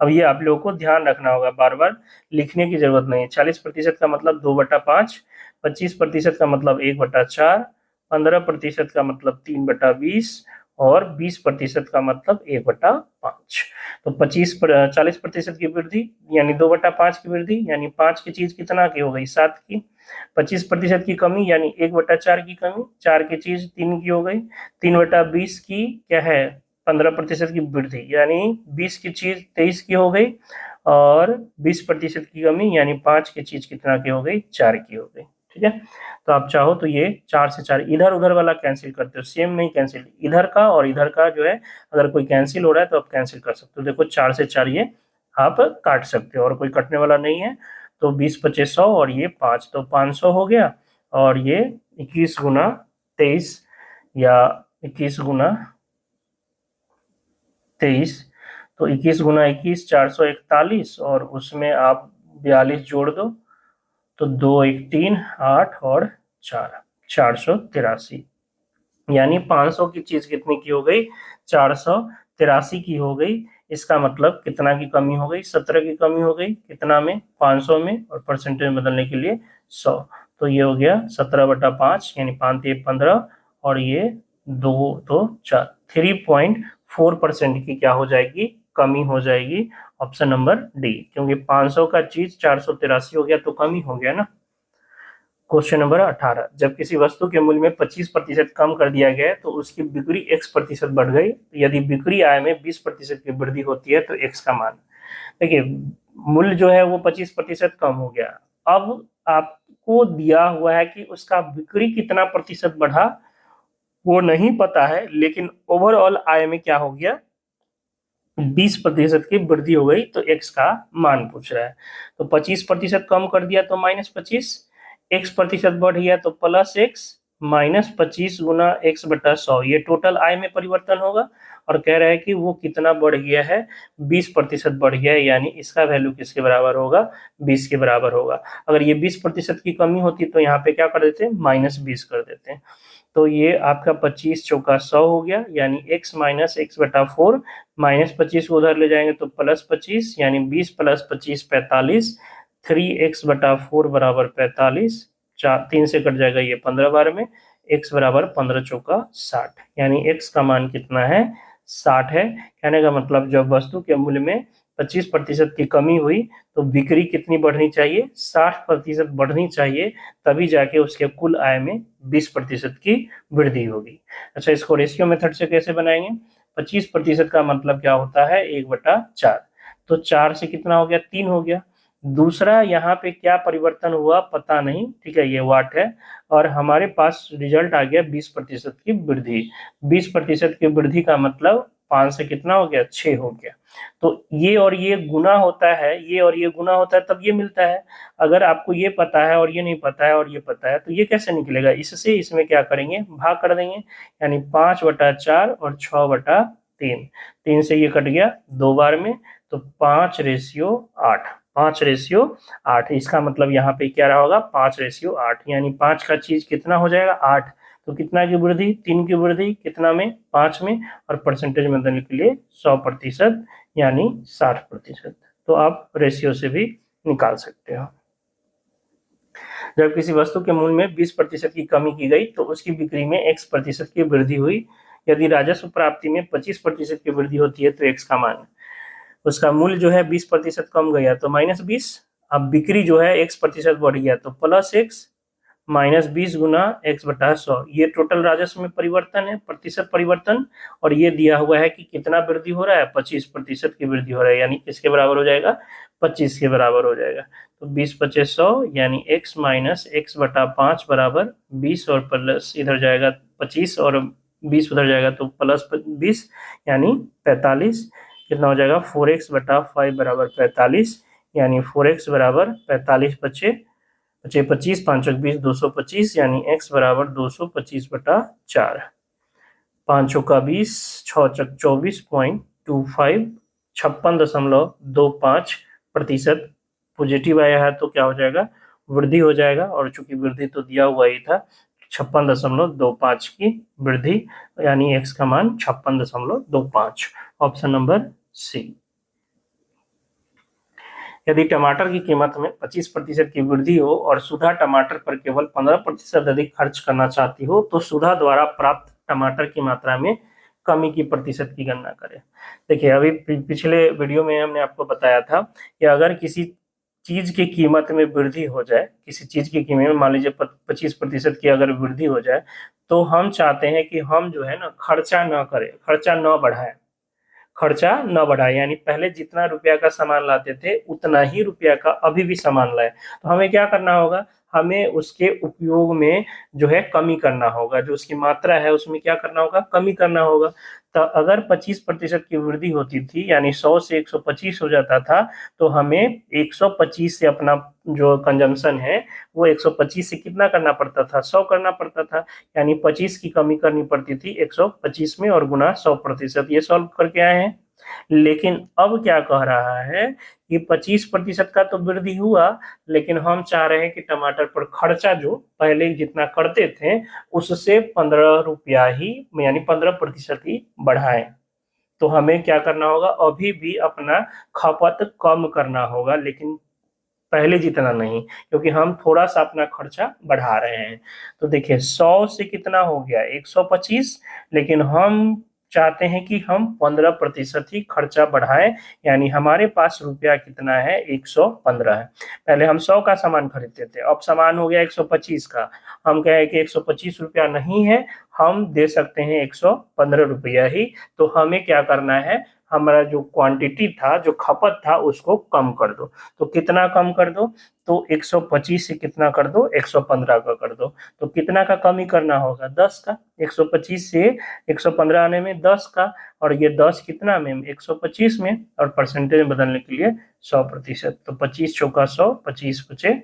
अब ये आप लोगों को ध्यान रखना होगा, बार बार लिखने की जरूरत नहीं है। 40% का मतलब 2/5, 25% का मतलब 1/4, 15% का मतलब 3/20, और 20% का मतलब 1/5। तो 40% की वृद्धि यानी 2/5 की वृद्धि, यानी 5 की चीज कितना की हो गई, 7 की। 25% की कमी यानी 1/4 की कमी, 4 की चीज 3 की हो गई। 3/20 की क्या है, 15% की वृद्धि, यानी 20 की चीज 23 की हो गई, और 20% की कमी यानी 5 की चीज कितना की हो गई, 4 की हो गई, ठीक है। तो आप चाहो तो ये 4 से 4 इधर उधर वाला कैंसिल करते हो, सेम नहीं कैंसिल, इधर का और इधर का जो है अगर कोई कैंसिल हो रहा है तो आप कैंसिल कर सकते हो। देखो 4 से 4 ये आप काट सकते हो, और कोई कटने वाला नहीं है। तो 20 × 5 100, और ये 5, तो 500 हो गया। और ये 21 × 23, या 21 × 23, तो 21 × 21 441, और उसमें आप 42 जोड़ दो, तो 2 1 3 8 और 4, 483। यानी 500 की चीज कितने की हो गई, 483 की हो गई। इसका मतलब कितना की कमी हो गई, 17 की कमी हो गई। कितना में, 500 में, और परसेंटेज में बदलने के लिए 100। तो ये हो गया 17/5, यानी 5 3 15, और ये 2 2 4, 3.4% की क्या हो जाएगी, कमी हो जाएगी। ऑप्शन नंबर डी, क्योंकि 500 का चीज 483 हो गया तो कमी हो गया ना। क्वेश्चन नंबर 18, जब किसी वस्तु के मूल्य में 25% कम कर दिया गया तो उसकी बिक्री x% बढ़ गई। यदि बिक्री आय में 20% की वृद्धि होती है तो x का मान। देखिए मूल्य जो है वो 25% कम हो गया। अब आपको दिया हुआ है कि उसका बिक्री कितना प्रतिशत बढ़ा, वो नहीं पता है, लेकिन ओवरऑल आय में क्या हो गया, 20% की वृद्धि हो गई, तो x का मान पूछ रहा है। तो 25% कम कर दिया तो -25, x% बढ़ गया तो +x, -25 गुना x/100, ये टोटल आय में परिवर्तन होगा। और कह रहा है कि वो कितना बढ़ गया है, 20% बढ़ गया है, यानी इसका वैल्यू किसके बराबर होगा, 20 के बराबर होगा। अगर ये 20% की कमी होती तो यहाँ पे क्या कर देते हैं, -20 कर देते हैं। तो ये आपका 25 चौका 100 हो गया, यानी x - x/4, -25 उधर ले जाएंगे तो +25, यानी 20 + 25 45, 3x/4 बराबर 45, 3 से कट जाएगा ये 15 बार में, x बराबर 15 चौका 60, यानी x का मान कितना है, 60 है। कहने का मतलब जब वस्तु के मूल्य में 25% की कमी हुई तो बिक्री कितनी बढ़नी चाहिए, 60% बढ़नी चाहिए, तभी जाके उसके कुल आय में 20% की वृद्धि होगी। अच्छा, इसको रेशियो मेथड से कैसे बनाएंगे, 25% का मतलब क्या होता है, 1/4, तो 4 से कितना हो गया, 3 हो गया। दूसरा यहाँ पे क्या परिवर्तन हुआ पता नहीं, ठीक है, ये वाट है, और हमारे पास रिजल्ट आ गया 20% की वृद्धि। 20% की वृद्धि का मतलब 5 से कितना हो गया, 6 हो गया। तो ये और ये गुना होता है, ये और ये गुना होता है, तब ये मिलता है। अगर आपको ये पता है और ये नहीं पता है और ये पता है, तो ये कैसे निकलेगा, इससे इसमें क्या करेंगे, भाग कर देंगे, यानी 5/4 और 6/3, 3 से ये कट गया 2 बार में, तो 5/8, 5/8। इसका मतलब यहाँ पे क्या रहा होगा, 5/8, यानी 5 का चीज कितना हो जाएगा, 8। तो कितना की वृद्धि, 3 की वृद्धि, कितना में, 5 में, और परसेंटेज में बदलने के लिए 100%, यानी 60%। तो आप रेशियो से भी निकाल सकते हो। जब किसी वस्तु के मूल्य में 20% की कमी की गई तो उसकी बिक्री में x% की वृद्धि हुई। यदि राजस्व प्राप्ति में 25% की वृद्धि होती है तो x का मान, उसका मूल्य जो है 20% कम गया तो -20। अब बिक्री जो है x% बढ़ गया तो +x, -20 गुना x/100। ये टोटल राजस्व में परिवर्तन है, प्रतिशत परिवर्तन। और ये दिया हुआ है कि कितना वृद्धि हो रहा है, 25% की वृद्धि हो रहा है, यानी किसके बराबर हो जाएगा, 25 के बराबर हो जाएगा। तो 20×5 = 100, यानी x - x/5 बराबर 20 और प्लस इधर जाएगा 25 और 20 उधर जाएगा तो +20 यानी 45। कितना हो जाएगा, 4x/5 बराबर 45, यानी 4x बराबर 45 बचे 25, 5 × 20 225, यानी x बराबर 225/4। 5 × 20, 6 × 24.25, 56.25% पॉजिटिव आया है तो क्या हो जाएगा, वृद्धि हो जाएगा। और चूंकि वृद्धि तो दिया हुआ ही था 56.25 की वृद्धि, यानी x का मान 56.25। Option number C. यदि टमाटर की कीमत में 25% की वृद्धि हो और सुधा टमाटर पर केवल 15% अधिक खर्च करना चाहती हो तो सुधा द्वारा प्राप्त टमाटर की मात्रा में कमी की प्रतिशत की गणना करें। देखिए, अभी पिछले वीडियो में हमने आपको बताया था कि अगर किसी चीज की कीमत में वृद्धि हो जाए, किसी चीज की कीमत में मान लीजिए 25% की अगर वृद्धि हो जाए तो हम चाहते हैं कि हम जो है ना खर्चा न करें, खर्चा न बढ़ाएं, खर्चा न बढ़ाए, यानी पहले जितना रुपया का सामान लाते थे उतना ही रुपया का अभी भी सामान लाए। तो हमें क्या करना होगा, हमें उसके उपयोग में जो है कमी करना होगा, जो उसकी मात्रा है उसमें क्या करना होगा, कमी करना होगा। तो अगर 25% की वृद्धि होती थी, यानी 100 से 125 हो जाता था, तो हमें 125 से अपना जो कंजम्पशन है वो 125 से कितना करना पड़ता था, 100 करना पड़ता था, यानी 25 की कमी करनी पड़ती थी 125 में और गुना 100%। ये सॉल्व करके आए हैं। लेकिन अब क्या कह रहा है कि 25% का तो वृद्धि हुआ, लेकिन हम चाह रहे हैं कि टमाटर पर खर्चा जो पहले जितना करते थे उससे 15 रुपया ही, यानी 15% ही बढ़ाएं। तो हमें क्या करना होगा, अभी भी अपना खपत कम करना होगा, लेकिन पहले जितना नहीं, क्योंकि हम थोड़ा सा अपना खर्चा बढ़ा रहे हैं। तो देखिए 100 से कितना हो गया, 125, लेकिन हम चाहते हैं कि हम 15% ही खर्चा बढ़ाएं, यानी हमारे पास रुपया कितना है, 115 है। पहले हम 100 का सामान खरीदते थे, अब सामान हो गया 125 का। हम कहें कि 125 रुपया नहीं है, हम दे सकते हैं 115 रुपया ही। तो हमें क्या करना है, हमारा जो क्वांटिटी था, जो खपत था, उसको कम कर दो। तो कितना कम कर दो, तो 125 से कितना कर दो, 115 का कर दो। तो कितना का कमी करना होगा, 10 का। 125 से 115 आने में 10 का, और ये 10 कितना में, 125 में, और परसेंटेज में बदलने के लिए 100%। तो 25 चौका 100, 25 बचे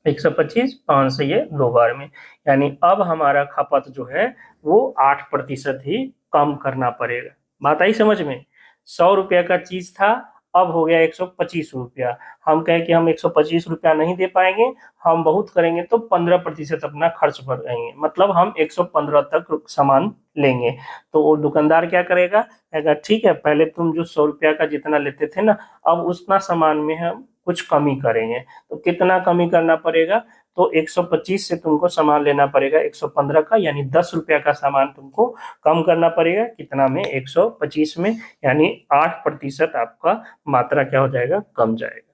125, 5 से ये 2 बार में, यानी अब हमारा खपत जो है वो 8% ही कम करना पड़ेगा। बात आई समझ में। 100 रुपया का चीज था, अब हो गया 125 रुपया। हम कहें कि हम 125 रुपया नहीं दे पाएंगे, हम बहुत करेंगे तो 15% अपना खर्च बढ़ाएंगे, मतलब हम 115 तक सामान लेंगे। तो वो दुकानदार क्या करेगा, कहेगा ठीक है, पहले तुम जो 100 रुपया का जितना लेते थे ना, अब उतना सामान में हम कुछ कमी करेंगे। तो कितना कमी करना पड़ेगा, तो 125 से तुमको सामान लेना पड़ेगा 115 का, यानी 10 रुपया का सामान तुमको कम करना पड़ेगा, कितना में, 125 में, यानी 8% आपका मात्रा क्या हो जाएगा, कम जाएगा।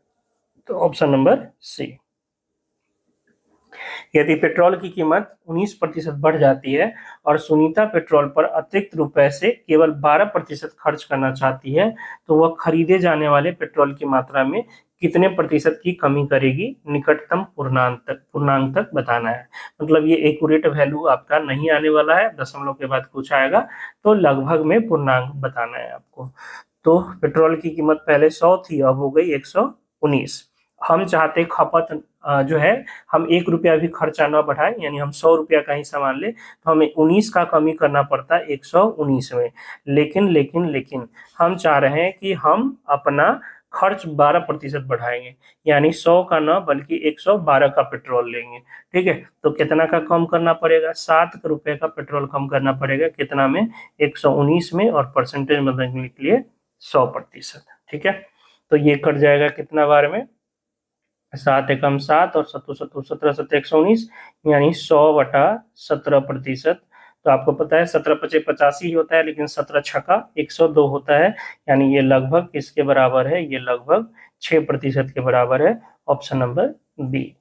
तो ऑप्शन नंबर सी। यदि पेट्रोल की कीमत 19% बढ़ जाती है और सुनीता पेट्रोल पर अतिरिक्त रुपए से केवल 12% खर्च करना चाहती है तो वह खरीदे जाने वाले पेट्रोल की मात्रा में कितने प्रतिशत की कमी करेगी, निकटतम पूर्णांक तक बताना है। मतलब ये एक्यूरेट वैल्यू आपका नहीं आने वाला है, दशमलव के बाद कुछ आएगा, तो लगभग में पूर्णांक बताना है आपको। तो पेट्रोल की कीमत पहले 100 थी, अब हो गई 119। हम चाहते खपत जो है, हम 1 रुपया भी खर्चा न बढ़ाए, यानी हम 100 रुपया का ही सामान ले, तो हमें 19 का कमी करना पड़ता है 119 में। लेकिन हम चाह रहे हैं कि हम अपना खर्च 12% बढ़ाएंगे, यानी 100 का न बल्कि 112 का पेट्रोल लेंगे। ठीक है, तो कितना का कम करना पड़ेगा, 7 रुपए का पेट्रोल कम करना पड़ेगा, कितना में, 119 में, और परसेंटेज बदलने के लिए 100%। ठीक है, तो ये कट जाएगा कितना बार में, 7 एकम 7 और 7 7 17 7 119, यानी 100/17%। तो आपको पता है 17 पचे 85 ही होता है, लेकिन 17 छका 102 होता है, यानी ये लगभग किसके बराबर है, ये लगभग 6% के बराबर है। Option number B.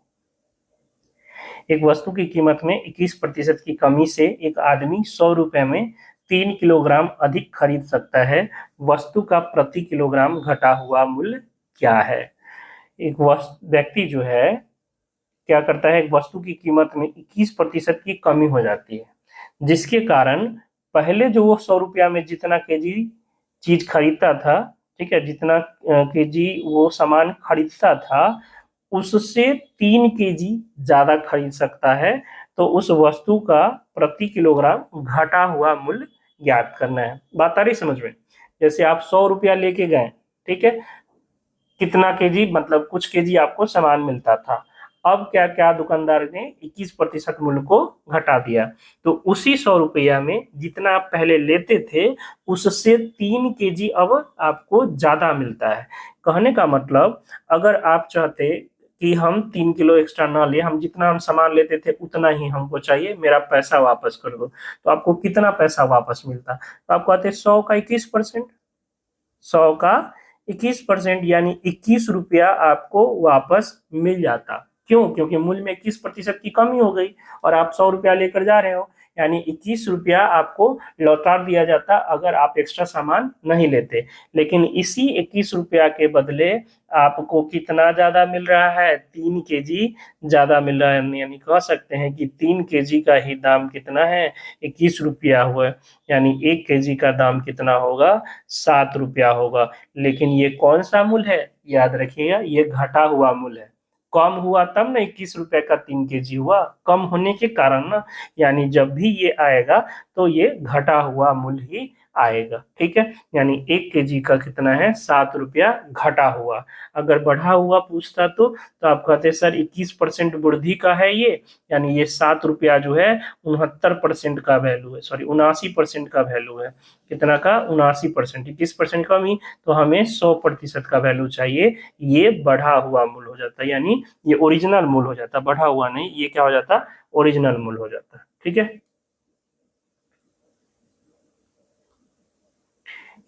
एक वस्तु की कीमत में 21% की कमी से एक आदमी 100 रुपए में 3 किलोग्राम अधिक खरीद सकता है। वस्तु का प्रति किलोग्राम घटा हुआ मूल्य क्या है? एक व्यक्ति जो है क्या करता है, एक वस्तु की कीमत में 21% की कमी हो जाती है, जिसके कारण पहले जो वो 100 रुपया में जितना केजी चीज खरीदता था, ठीक है, जितना केजी वो सामान खरीदता था, उससे 3 केजी ज्यादा खरीद सकता है। तो उस वस्तु का प्रति किलोग्राम घटा हुआ मूल्य ज्ञात करना है। बात आ रही समझ में? जैसे आप 100 रुपया लेके गए, ठीक है, कितना केजी, मतलब कुछ केजी आपको सामान मिलता था। अब क्या क्या दुकानदार ने 21% मूल्य को घटा दिया, तो उसी 100 रुपया में जितना आप पहले लेते थे, उससे 3 केजी अब आपको ज्यादा मिलता है। कहने का मतलब, अगर आप चाहते कि हम 3 किलो एक्स्ट्रा ना ले, हम जितना हम सामान लेते थे उतना ही हमको चाहिए, मेरा पैसा वापस कर दो, तो आपको कितना पैसा वापस मिलता? तो आप कहते 100 का 21%, 100 का 21%, यानी 21 रुपया आपको वापस मिल जाता। क्यों? क्योंकि मूल्य में 21% की कमी हो गई और आप 100 रुपया लेकर जा रहे हो, यानी 21 रुपया आपको लौटा दिया जाता अगर आप एक्स्ट्रा सामान नहीं लेते। लेकिन इसी 21 रुपया के बदले आपको कितना ज्यादा मिल रहा है? 3 केजी ज्यादा मिल रहा है, यानी कह सकते हैं कि 3 केजी का ही दाम कितना है? 21 रुपया हुआ, यानी 1 केजी का दाम कितना होगा? 7 रुपया होगा। लेकिन ये कौन सा मूल्य है? याद रखिएगा, ये घटा हुआ मूल्य है। कम हुआ तब ना 21 रुपए का 3 केजी हुआ, कम होने के कारण ना, यानी जब भी ये आएगा तो ये घटा हुआ मूल्य ही आएगा। ठीक है, यानी 1 केजी का कितना है? 7 रुपया घटा हुआ। अगर बढ़ा हुआ पूछता तो आप कहते सर 21% वृद्धि का है ये, यानी ये 7 रुपया जो है 69% का वैल्यू है, सॉरी 79% का वैल्यू है। कितना का? 79%। 21% कमी, तो हमें 100% का वैल्यू चाहिए। ये बढ़ा हुआ मूल्य हो जाता है, यानी ये ओरिजिनल मूल्य हो जाता, बढ़ा हुआ नहीं, ये क्या हो जाता? ओरिजिनल मूल्य हो जाता। ठीक है,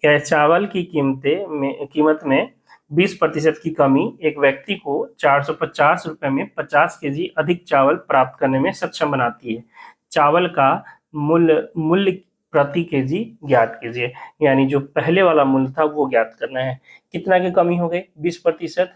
यह चावल की कीमत में 20% की कमी एक व्यक्ति को 450 रुपए में 50 केजी अधिक चावल प्राप्त करने में सक्षम बनाती है। चावल का मूल्य प्रति केजी ज्ञात कीजिए, यानी जो पहले वाला मूल्य था वो ज्ञात करना है। कितना की कमी हो गई? 20%।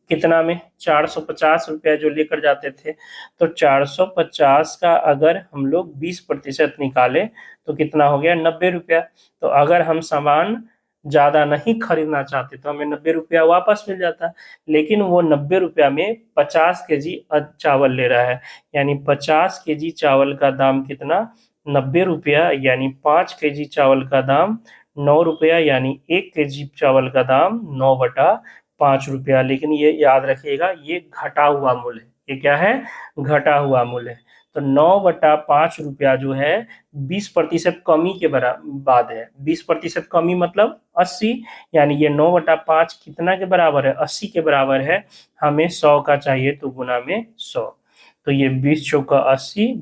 कितना में? 450 रुपया जो लेकर जाते थे, तो 450 का अगर हम लोग 20% निकाले तो कितना हो गया? 90 रुपया। तो अगर हम सामान ज्यादा नहीं खरीदना चाहते तो हमें 90 रुपया वापस मिल जाता, लेकिन वो 90 रुपया में 50 केजी चावल ले रहा है, यानी 50 केजी चावल का दाम कितना? 90 रुपया, यानी 5 केजी चावल का दाम 9 रुपया, यानी 1 केजी चावल का दाम 9/5 रुपया। लेकिन ये याद रखिएगा, ये घटा हुआ मूल्य है। ये क्या है? घटा हुआ मूल्य है। तो 9/5 रुपया जो है 20% कमी के बाद है। 20% कमी मतलब 80, यानी ये 9/5 कितना के बराबर है? 80 के बराबर है। हमें 100 का चाहिए, तो गुना में 100। तो ये 20 चौका 80,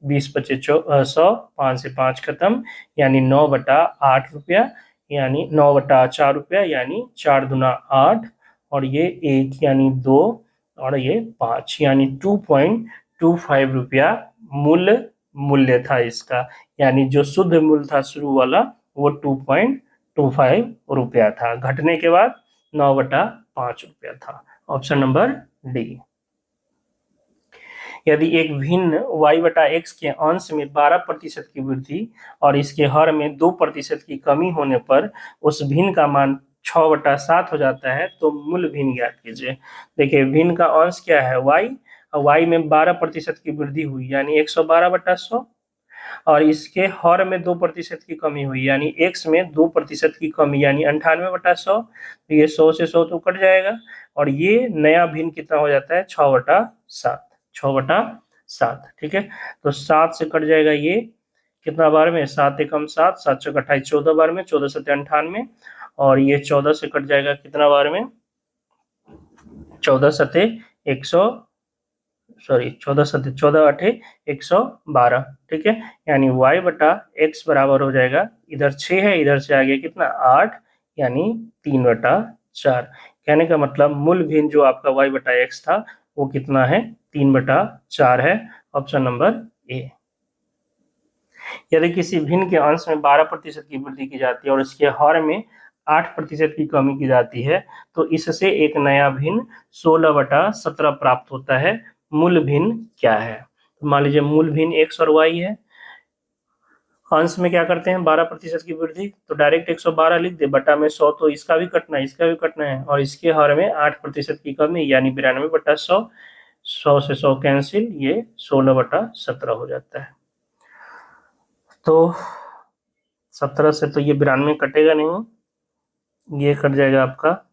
20 पचे 100, 5 से 5 खत्म, यानी 9/8 रुपया, यानी 9/4 रुपया, यानी 4 दूना 8, और ये 1 यानी 2, और ये 5, यानी 2.25 रुपया मूल्य था इसका। यानी जो शुद्ध मूल्य था शुरू वाला, वो 2.25 रुपया था, घटने के बाद 9/5 रुपया था। Option number D. यदि एक भिन्न y/x के अंश में 12% की वृद्धि और इसके हर में 2% की कमी होने पर उस भिन्न का मान 6/7 हो जाता है, तो मूल भिन्न ज्ञात कीजिए। देखिए, भिन्न का अंश क्या है? y, और y में 12% की वृद्धि हुई, यानी 112/100, और इसके हर में 2% की कमी हुई, यानी x में 2% की कमी, यानी 98/100। तो ये 100 से 100 तो कट जाएगा, और ये नया भिन्न कितना हो जाता है? 6/7। 6/7। ठीक है, तो 7 से कट जाएगा ये, कितना बार में? 7 एकम 7, 7 चौक 28, 14 बार में, 14 सत्ते 98, और ये 14 से कट जाएगा कितना बार में? 14 सत्ते 14 8 112, ठीक है। यानी y बटा x बराबर हो जाएगा, इधर 6 है, इधर से आ गया कितना 8, यानी 3/4। कहने का मतलब मूल भिन्न जो आपका y बटा x था वो कितना है, 3/4 है। Option number A. यदि किसी भिन्न के अंश में 12% की वृद्धि की जाती है और इसके हर में 8% की कमी की जाती है, तो इससे एक नया भिन्न 16/17 प्राप्त होता है। मूल भिन्न क्या है? तो मान लीजिए मूल भिन्न x और y है। अंश में क्या करते हैं, 12% की वृद्धि, तो डायरेक्ट 112 लिख दे, बटा में 100, तो इसका भी कटना है, इसका भी कटना है, और इसके हर में 8% की कमी, यानी 92/100। 100 से 100 कैंसिल, ये 16/17 हो जाता है। तो 17 से तो ये 92 कटेगा नहीं, ये कट जाएगा आपका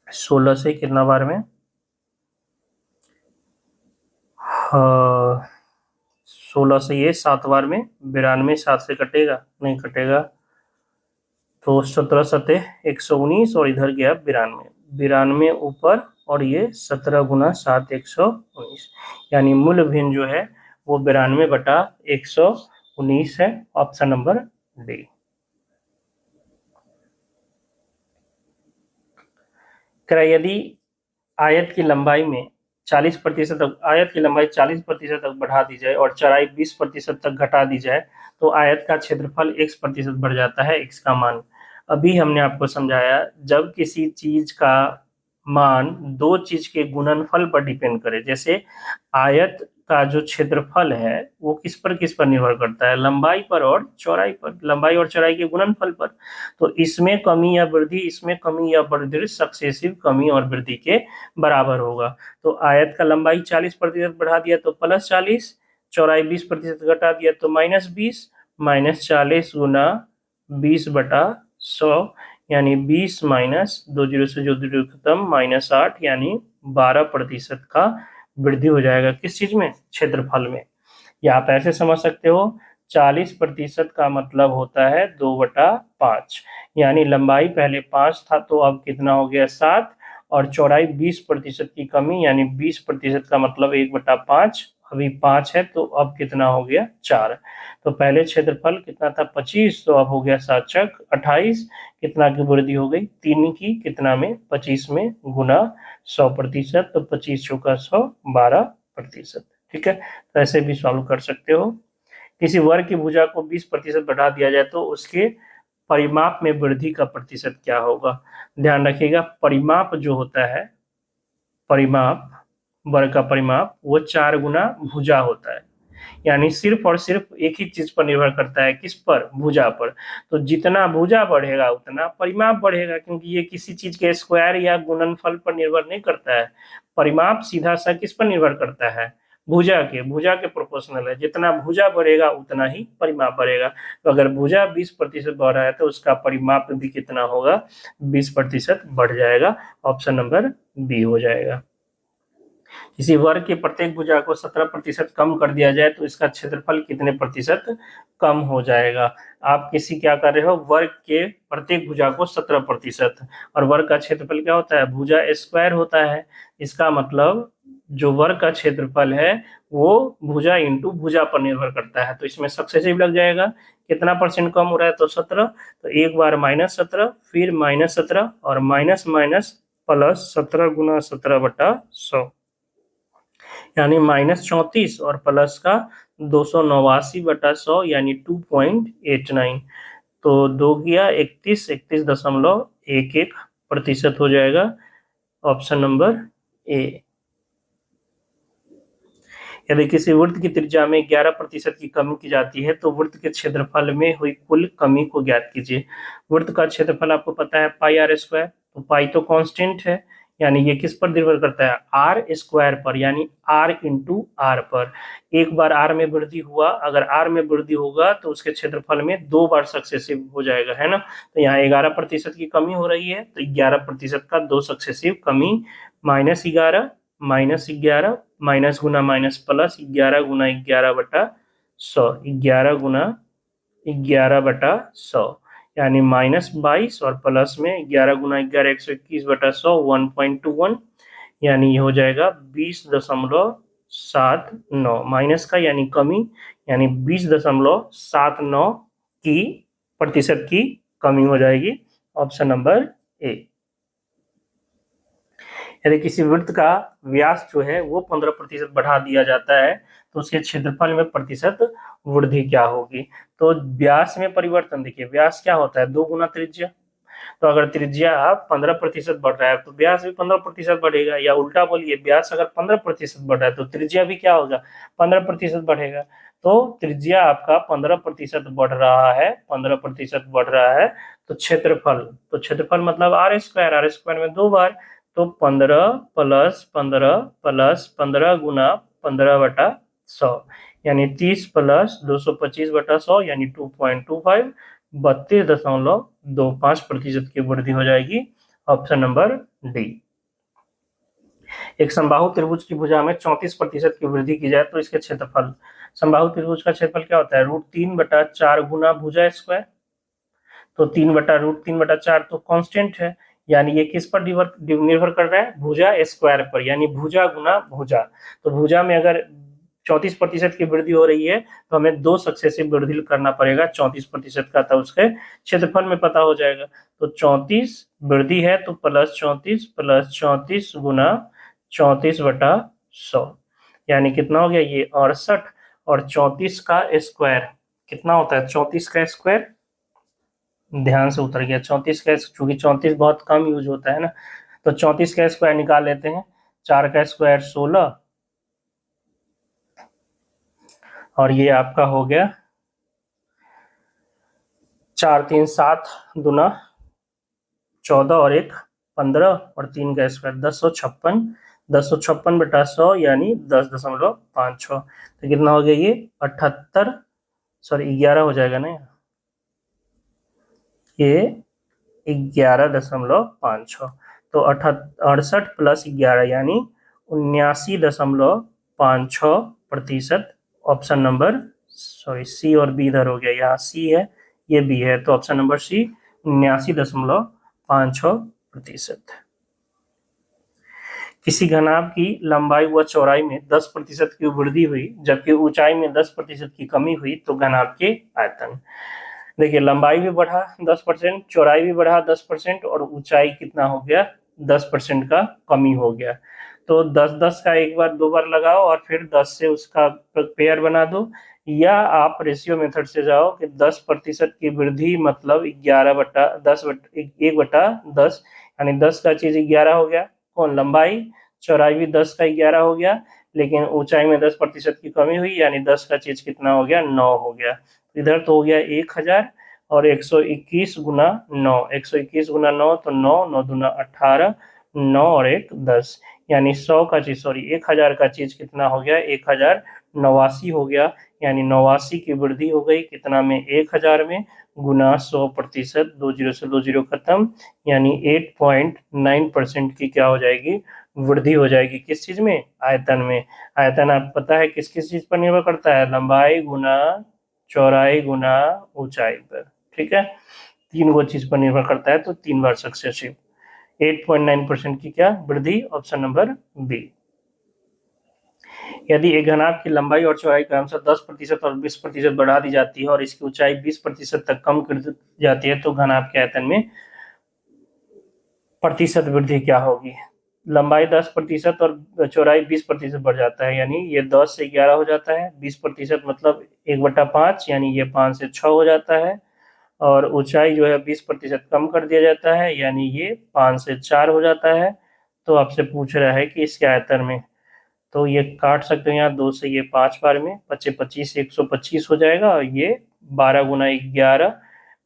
16 से कितना बार में, 16 से ये 7 बार में, 92 7 से कटेगा नहीं, कटेगा, तो 17 सते 119 और इधर गया 92, 92 ऊपर, और ये 17 गुना 7 119, यानी मूल भिन्न जो है वो 92/119 है। Option number D. यदि आयत की लंबाई में 40% तक, आयत की लंबाई 40% तक बढ़ा दी जाए और चौड़ाई 20% तक घटा दी जाए, तो आयत का क्षेत्रफल x% बढ़ जाता है। x का मान अभी हमने आपको समझाया, जब किसी चीज का मान दो चीज के गुणनफल पर डिपेंड करे, जैसे आयत का जो क्षेत्रफल है वो किस पर निर्भर करता है, लंबाई पर और चौड़ाई पर, लंबाई और चौड़ाई के गुणनफल पर। तो इसमें कमी या वृद्धि, इसमें कमी या वृद्धि सक्सेसिव कमी और वृद्धि के बराबर होगा। तो आयत का लंबाई 40% बढ़ा दिया तो +40, चौड़ाई 20% घटा दिया तो -20, -40 गुना 20/100, यानी 20 माइनस 2 जीरो से जो जीरो खत्म, -8, यानी 12% का वृद्धि हो जाएगा। किस चीज में, क्षेत्रफल में। या आप ऐसे समझ सकते हो, 40% का मतलब होता है 2/5, यानी लंबाई पहले 5 था तो अब कितना हो गया 7, और चौड़ाई 20% की कमी, यानी 20% का मतलब 1/5, अभी 5 है तो अब कितना हो गया 4। तो पहले क्षेत्रफल कितना था 25, तो अब हो गया 7 चक 28, कितना की वृद्धि हो गई 3 की, कितना में 25 में, गुना 100%, तो 25 चौका 100, 12%। ठीक है, तो ऐसे भी सॉल्व कर सकते हो। किसी वर्ग की भुजा को 20% बढ़ा दिया जाए तो उसके परिमाप में वृद्धि का प्रतिशत क्या होगा। ध्यान रखिएगा, परिमाप जो होता है, परिमाप, वर्ग का परिमाप, वो 4 गुना भुजा होता है, यानी सिर्फ और सिर्फ एक ही चीज पर निर्भर करता है, किस पर, भुजा पर। तो जितना भुजा बढ़ेगा उतना परिमाप बढ़ेगा, क्योंकि ये किसी चीज के स्क्वायर या गुणनफल पर निर्भर नहीं करता है। परिमाप सीधा सा किस पर निर्भर करता है, भुजा के प्रोपोर्शनल है, जितना भुजा बढ़ेगा उतना ही परिमाप बढ़ेगा। तो अगर भुजा 20% बढ़ रहा है तो उसका परिमाप भी कितना होगा, 20% बढ़ जाएगा। ऑप्शन नंबर बी हो जाएगा। किसी वर्ग के प्रत्येक भुजा को 17% कम कर दिया जाए तो इसका क्षेत्रफल कितने प्रतिशत कम हो जाएगा। आप किसी क्या कर रहे हो, वर्ग के प्रत्येक भुजा को 17%, और वर्ग का क्षेत्रफल क्या होता है, भुजा स्क्वायर होता है। इसका मतलब जो वर्ग का क्षेत्रफल है वो भुजा इंटू भुजा पर निर्भर करता है, तो इसमें सक्सेसिव लग जाएगा। कितना परसेंट कम हो रहा है, तो 17, तो एक बार -17, फिर -17, और माइनस माइनस प्लस 17 गुना 17/100, यानी -34, और प्लस का 289/100, यानी 2.89, तो 2 गया 31, 31.11% हो जाएगा। Option number A. यदि किसी वृत्त की त्रिज्या में 11% की कमी की जाती है तो वृत्त के क्षेत्रफल में हुई कुल कमी को ज्ञात कीजिए। वृत्त का क्षेत्रफल आपको पता है πr², तो पाई तो कांस्टेंट है, यानी ये किस पर निर्भर करता है, r² पर, यानी r इंटू आर पर। एक बार r में वृद्धि हुआ, अगर r में वृद्धि होगा तो उसके क्षेत्रफल में 2 बार सक्सेसिव हो जाएगा, है ना। तो यहाँ 11% की कमी हो रही है, तो 11% का 2 सक्सेसिव कमी, -11, -11, माइनस गुना माइनस प्लस, 11 गुना 11/100, 11 गुना 11/100, यानी -22, और प्लस में 11 गुना 11 121/100, 1.21, यानी ये हो जाएगा 20.79 माइनस का यानी कमी, यानी 20.79 की प्रतिशत की कमी हो जाएगी। Option number A. यदि किसी वृत्त का व्यास जो है वो 15% बढ़ा दिया जाता है तो उसके क्षेत्रफल में प्रतिशत वृद्धि क्या होगी। तो व्यास में परिवर्तन देखिए, व्यास क्या होता है 2 गुना त्रिज्या। तो अगर त्रिज्या 15% बढ़ रहा है तो व्यास भी 15% बढ़ेगा, या उल्टा बोलिए व्यास अगर 15% बढ़ रहा है तो त्रिज्या भी क्या होगा 15% बढ़ेगा। तो त्रिज्या आपका 15% बढ़ रहा है, 15% बढ़ रहा है। तो क्षेत्रफल मतलब आर स्क्वायर में 2 बार, तो 15 प्लस 15 प्लस 15 गुना 15/100 यानी 30 प्लस 225/100 यानी 2.25, 32.25% की वृद्धि हो जाएगी। Option number D. एक समबाहु त्रिभुज की भुजा में 34% की वृद्धि की जाए तो इसके क्षेत्रफल, समबाहु त्रिभुज का क्षेत्रफल क्या होता है √3/4 गुना भुजा स्क्वायर। तो 3/√3/4 तो कांस्टेंट है, यानी ये किस पर निर्भर कर रहा है भुजा स्क्वायर पर, यानी भुजा गुना भुजा। तो भुजा में अगर 34% की वृद्धि हो रही है तो हमें 2 सक्सेसिव वृद्धि करना पड़ेगा 34% का, तब उसके क्षेत्रफल में पता हो जाएगा। तो 34 वृद्धि है तो +34 गुना 34/100 यानी कितना हो गया ये 68, और 34 का स्क्वायर कितना होता है 34 का स्क्वायर, ध्यान से उतर गया 34 का, चूंकि 34 बहुत कम यूज होता है ना, तो 34 का स्क्वायर निकाल लेते हैं। 4 का स्क्वायर 16, और ये आपका हो गया 4 3 7 दूना 14 और 1 15 और 3 का स्क्वायर 1056 यानी 10.56। तो कितना हो गया ये 78, सॉरी 11 हो जाएगा ना, ये 11.56। तो 68 प्लस 11 यानी 79.56%। ऑप्शन नंबर, सॉरी सी और बी इधर हो गया, यहाँ सी है ये बी है, तो ऑप्शन नंबर सी 79.56%। किसी घनाभ की लंबाई व चौड़ाई में 10% की वृद्धि हुई जबकि ऊंचाई में 10% की कमी हुई तो घनाभ के आयतन। देखिए लंबाई भी बढ़ा 10%, चौड़ाई भी बढ़ा 10%, और ऊंचाई कितना हो गया 10% का कमी हो गया। तो 10-10 का एक बार 2 बार लगाओ और फिर 10 से उसका पेयर बना दो, या आप रेशियो मेथड से जाओ कि 10% की वृद्धि मतलब 1/10 यानी 10 का चीज 11 हो गया, कौन लंबाई, चौड़ाई भी 10 का 11 हो गया, लेकिन ऊंचाई में 10% की कमी हुई यानी 10 का चीज कितना हो गया 9 हो गया। इधर तो हो गया 1000 और 121 गुना 9, 121 गुना 9 तो 9 9 दूना 18, 9 और 1 10 यानी 100 का चीज, सॉरी 1000 का चीज कितना हो गया 1089 हो गया, यानी 89 की वृद्धि हो गई कितना में 1000 में, गुना 100%, 2 जीरो से 2 जीरो खत्म, यानी 8.9% की क्या हो जाएगी वृद्धि हो जाएगी। किस चीज में आयतन में। आयतन आप पता है किस किस चीज पर निर्भर करता है, लंबाई गुना चौड़ाई गुना ऊंचाई पर, ठीक है 3 गो चीज पर निर्भर करता है, तो 3 बार सक्सेसिव 8.9% की क्या वृद्धि, ऑप्शन नंबर बी। यदि एक घनाभ की लंबाई और चौड़ाई क्रमशः 10% और 20% बढ़ा दी जाती है और इसकी ऊंचाई 20% तक कम कर दी जाती है तो घनाभ के आयतन में प्रतिशत वृद्धि क्या होगी। लंबाई 10% और चौड़ाई 20% बढ़ जाता है, यानी ये 10 से 11 हो जाता है, 20% मतलब 1/5 यानी ये 5 से 6 हो जाता है, और ऊंचाई जो है 20% कम कर दिया जाता है यानी ये 5 से 4 हो जाता है। तो आपसे पूछ रहा है कि इसके आयतन में, तो ये काट सकते हो यहाँ 2 से ये 5 बार में 25 से 125 हो जाएगा, और ये 12 गुना 11,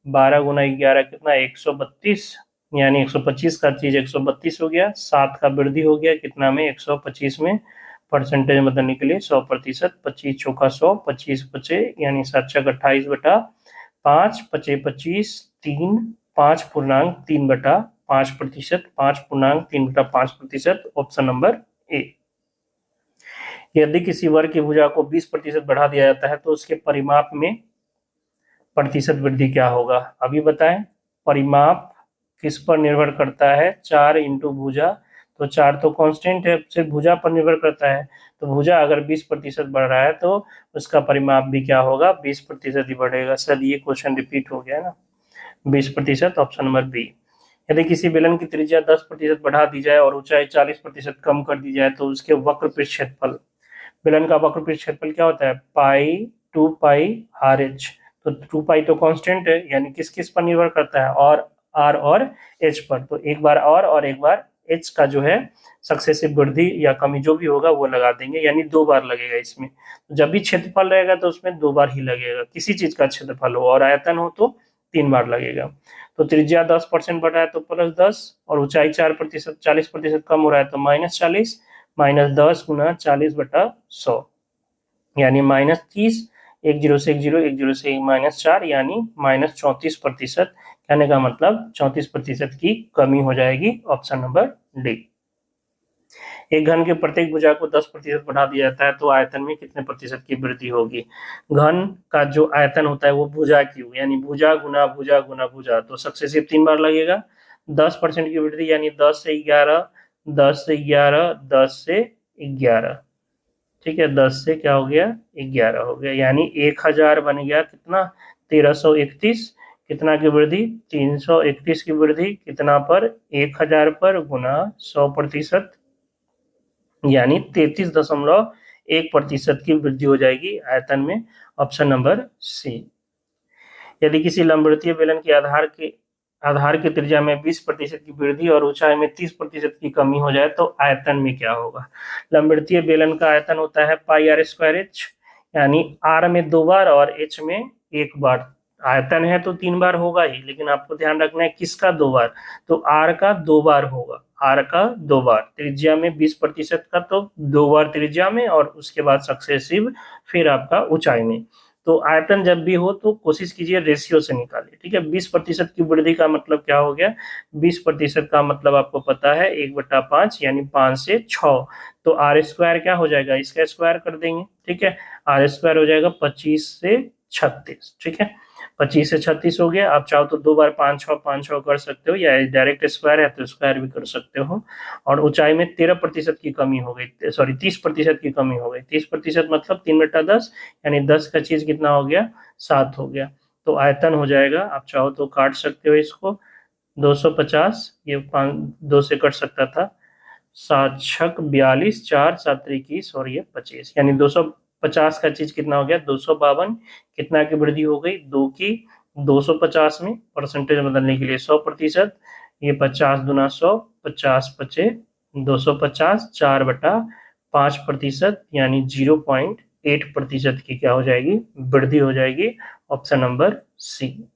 12 गुना 11 कितना 132, यानी 125 का चीज 132 हो गया, 7 का वृद्धि हो गया कितना में 125 में, परसेंटेज बदलने के लिए 100%, 25 चौका 100, 25 बचे यानी 7 छक 28/5, 25 3, 5.3/5%, 5.3/5%, ऑप्शन नंबर ए। यदि किसी वर्ग की भुजा को 20% बढ़ा दिया जाता है तो उसके परिमाप में प्रतिशत वृद्धि क्या होगा। अभी बताएं परिमाप किस पर निर्भर करता है, 4 इंटू भुजा, तो 4 तो कांस्टेंट है, सिर्फ भुजा पर निर्भर करता है। तो भुजा अगर 20% बढ़ रहा है तो उसका परिमाप भी क्या होगा, 20% ही बढ़ेगा। सर ये क्वेश्चन रिपीट हो गया ना, 20%, ऑप्शन नंबर बी। यदि किसी बेलन की त्रिज्या 10% बढ़ा दी जाए और ऊंचाई 40% कम कर दी जाए तो उसके वक्र पृष्ठ क्षेत्रफल, बेलन का वक्र पृष्ठ क्षेत्रफल क्या होता है, पाई 2 पाई r h। तो 2 पाई तो कांस्टेंट है, यानी किस किस पर निर्भर करता है, और r और h पर। तो एक बार और एक बार h का जो है सक्सेसिव वृद्धि या कमी जो भी होगा वो लगा देंगे, यानी 2 बार लगेगा इसमें। जब भी क्षेत्रफल रहेगा तो उसमें 2 बार ही लगेगा, किसी चीज का क्षेत्रफल हो और आयतन हो तो 3 बार लगेगा। तो त्रिज्या 10% बढ़ रहा है तो +10, और ऊंचाई 4% 40% कम हो रहा है तो -40, -10 गुना 40/100, यानी -30, 1 0 से 1 0, 1 0 से -4, यानी -34%। कहने का मतलब 34% की कमी हो जाएगी, ऑप्शन नंबर डी। एक घन के प्रत्येक भुजा को 10% बढ़ा दिया जाता है तो आयतन में कितने प्रतिशत की वृद्धि होगी। घन का जो आयतन होता है वो भुजा की हो, यानी भुजा गुना भुजा गुना भुजा, तो सक्सेसिव 3 बार लगेगा। 10% की वृद्धि यानी 10 से 11, 10 से 11, 10 से 11, ठीक है, 10 से क्या हो गया, 11 हो गया, यानी 1000 बन गया कितना, 1331। कितना की वृद्धि, 331 की वृद्धि कितना पर, 1000 पर, गुना 100%, यानी 33.1% की वृद्धि हो जाएगी आयतन में, ऑप्शन नंबर सी। यदि किसी लंबवृत्तीय बेलन के आधार की त्रिज्या में 20% की वृद्धि और ऊंचाई में 30% की कमी हो जाए तो आयतन में क्या होगा। लंबवृत्तीय बेलन का आयतन होता है πr²h, यानी r में 2 बार और h में 1 बार। आयतन है तो 3 बार होगा ही, लेकिन आपको ध्यान रखना है किसका 2 बार, तो r का 2 बार होगा, r का 2 बार। त्रिज्या में 20% का तो 2 बार त्रिज्या में, और उसके बाद सक्सेसिव फिर आपका ऊंचाई में। तो आयतन जब भी हो तो कोशिश कीजिए रेशियो से निकालिए, ठीक है। 20% की वृद्धि का मतलब क्या हो गया, 20% का मतलब आपको पता है 1/5, यानी 5 से 6। तो r² क्या हो जाएगा, इसका स्क्वायर कर देंगे, ठीक है। r² हो जाएगा 25 से 36, ठीक है। 25 से 36 हो गया। आप चाहो तो 2 बार 5 6 5 6 कर सकते हो, या डायरेक्ट स्क्वायर है तो स्क्वायर भी कर सकते हो। और ऊंचाई में 13% की कमी हो गई, सॉरी 30% की कमी हो गई। 30% मतलब 3/10, यानी 10 का चीज कितना हो गया, 7 हो गया। तो आयतन हो जाएगा, आप चाहो तो काट सकते हो इसको, 250, ये 5 2 से कट सकता था, 7 छक 42, 4 7 21, और ये 25, यानी 250 का चीज कितना हो गया, 252। कितना की वृद्धि हो गई, 2 की, 250 में परसेंटेज बदलने के लिए 100%, ये 50 गुना 100, 50 पचे 250, 4/5%, यानी 0.8% की क्या हो जाएगी, वृद्धि हो जाएगी, ऑप्शन नंबर सी।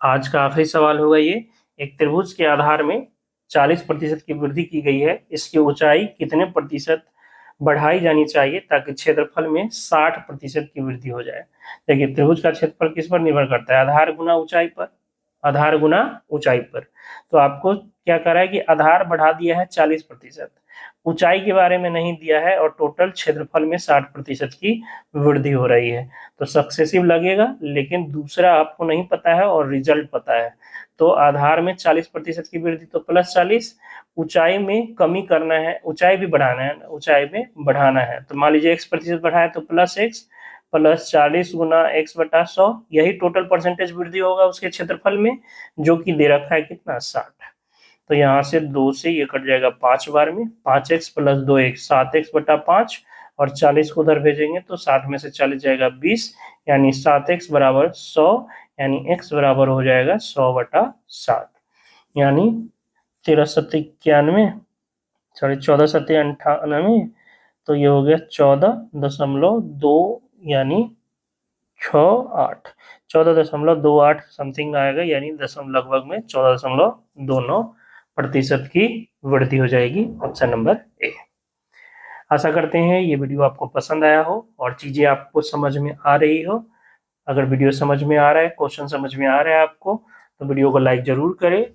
आज का आखिरी सवाल होगा ये, एक त्रिभुज के आधार में 40% की वृद्धि की गई है, इसकी ऊंचाई कितने प्रतिशत बढ़ाई जानी चाहिए ताकि क्षेत्रफल में 60% की वृद्धि हो जाए। देखिए त्रिभुज का क्षेत्रफल किस पर निर्भर करता है, आधार गुना ऊंचाई पर, आधार गुना ऊंचाई पर। तो आपको क्या करा है कि आधार बढ़ा दिया है 40%, ऊंचाई के बारे में नहीं दिया है, और टोटल क्षेत्रफल में 60% की वृद्धि हो रही है। तो सक्सेसिव लगेगा, लेकिन दूसरा आपको नहीं पता है और रिजल्ट पता है। तो आधार में 40% की वृद्धि तो +40, ऊंचाई में कमी करना है, ऊंचाई भी बढ़ाना है, ऊंचाई में बढ़ाना है। तो मान लीजिए x% बढ़ा है तो +x, +40 गुना x/100, यही टोटल परसेंटेज वृद्धि होगा उसके क्षेत्रफल में, जो कि दे रखा है कितना, 60। तो यहाँ से 2 से ये कट जाएगा 5 बार में, 5x + 2x 7x/5, और 40 को उधर भेजेंगे तो 60 में से 40 जाएगा 20, यानी 7x = 100, यानी x बराबर हो जाएगा 100/7, यानी 13 7 91, सॉरी 14 7 98, तो ये हो गया 14.2, यानी 68, 14.28 समथिंग आएगा, यानी लगभग में 14.29% की वृद्धि हो जाएगी, ऑप्शन नंबर ए। आशा करते हैं ये वीडियो आपको पसंद आया हो और चीजें आपको समझ में आ रही हो। अगर वीडियो समझ में आ रहा है, क्वेश्चन समझ में आ रहा है आपको, तो वीडियो को लाइक जरूर करें।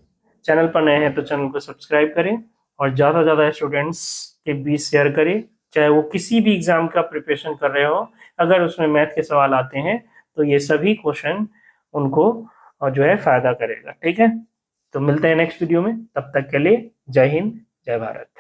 चैनल पर नए हैं तो चैनल को सब्सक्राइब करें, और ज़्यादा से ज़्यादा स्टूडेंट्स के बीच शेयर करें, चाहे वो किसी भी एग्जाम का प्रिपरेशन कर रहे हो। अगर उसमें मैथ के सवाल आते हैं तो ये सभी क्वेश्चन उनको जो है फायदा करेगा, ठीक है। तो मिलते हैं नेक्स्ट वीडियो में, तब तक के लिए जय हिंद, जय भारत।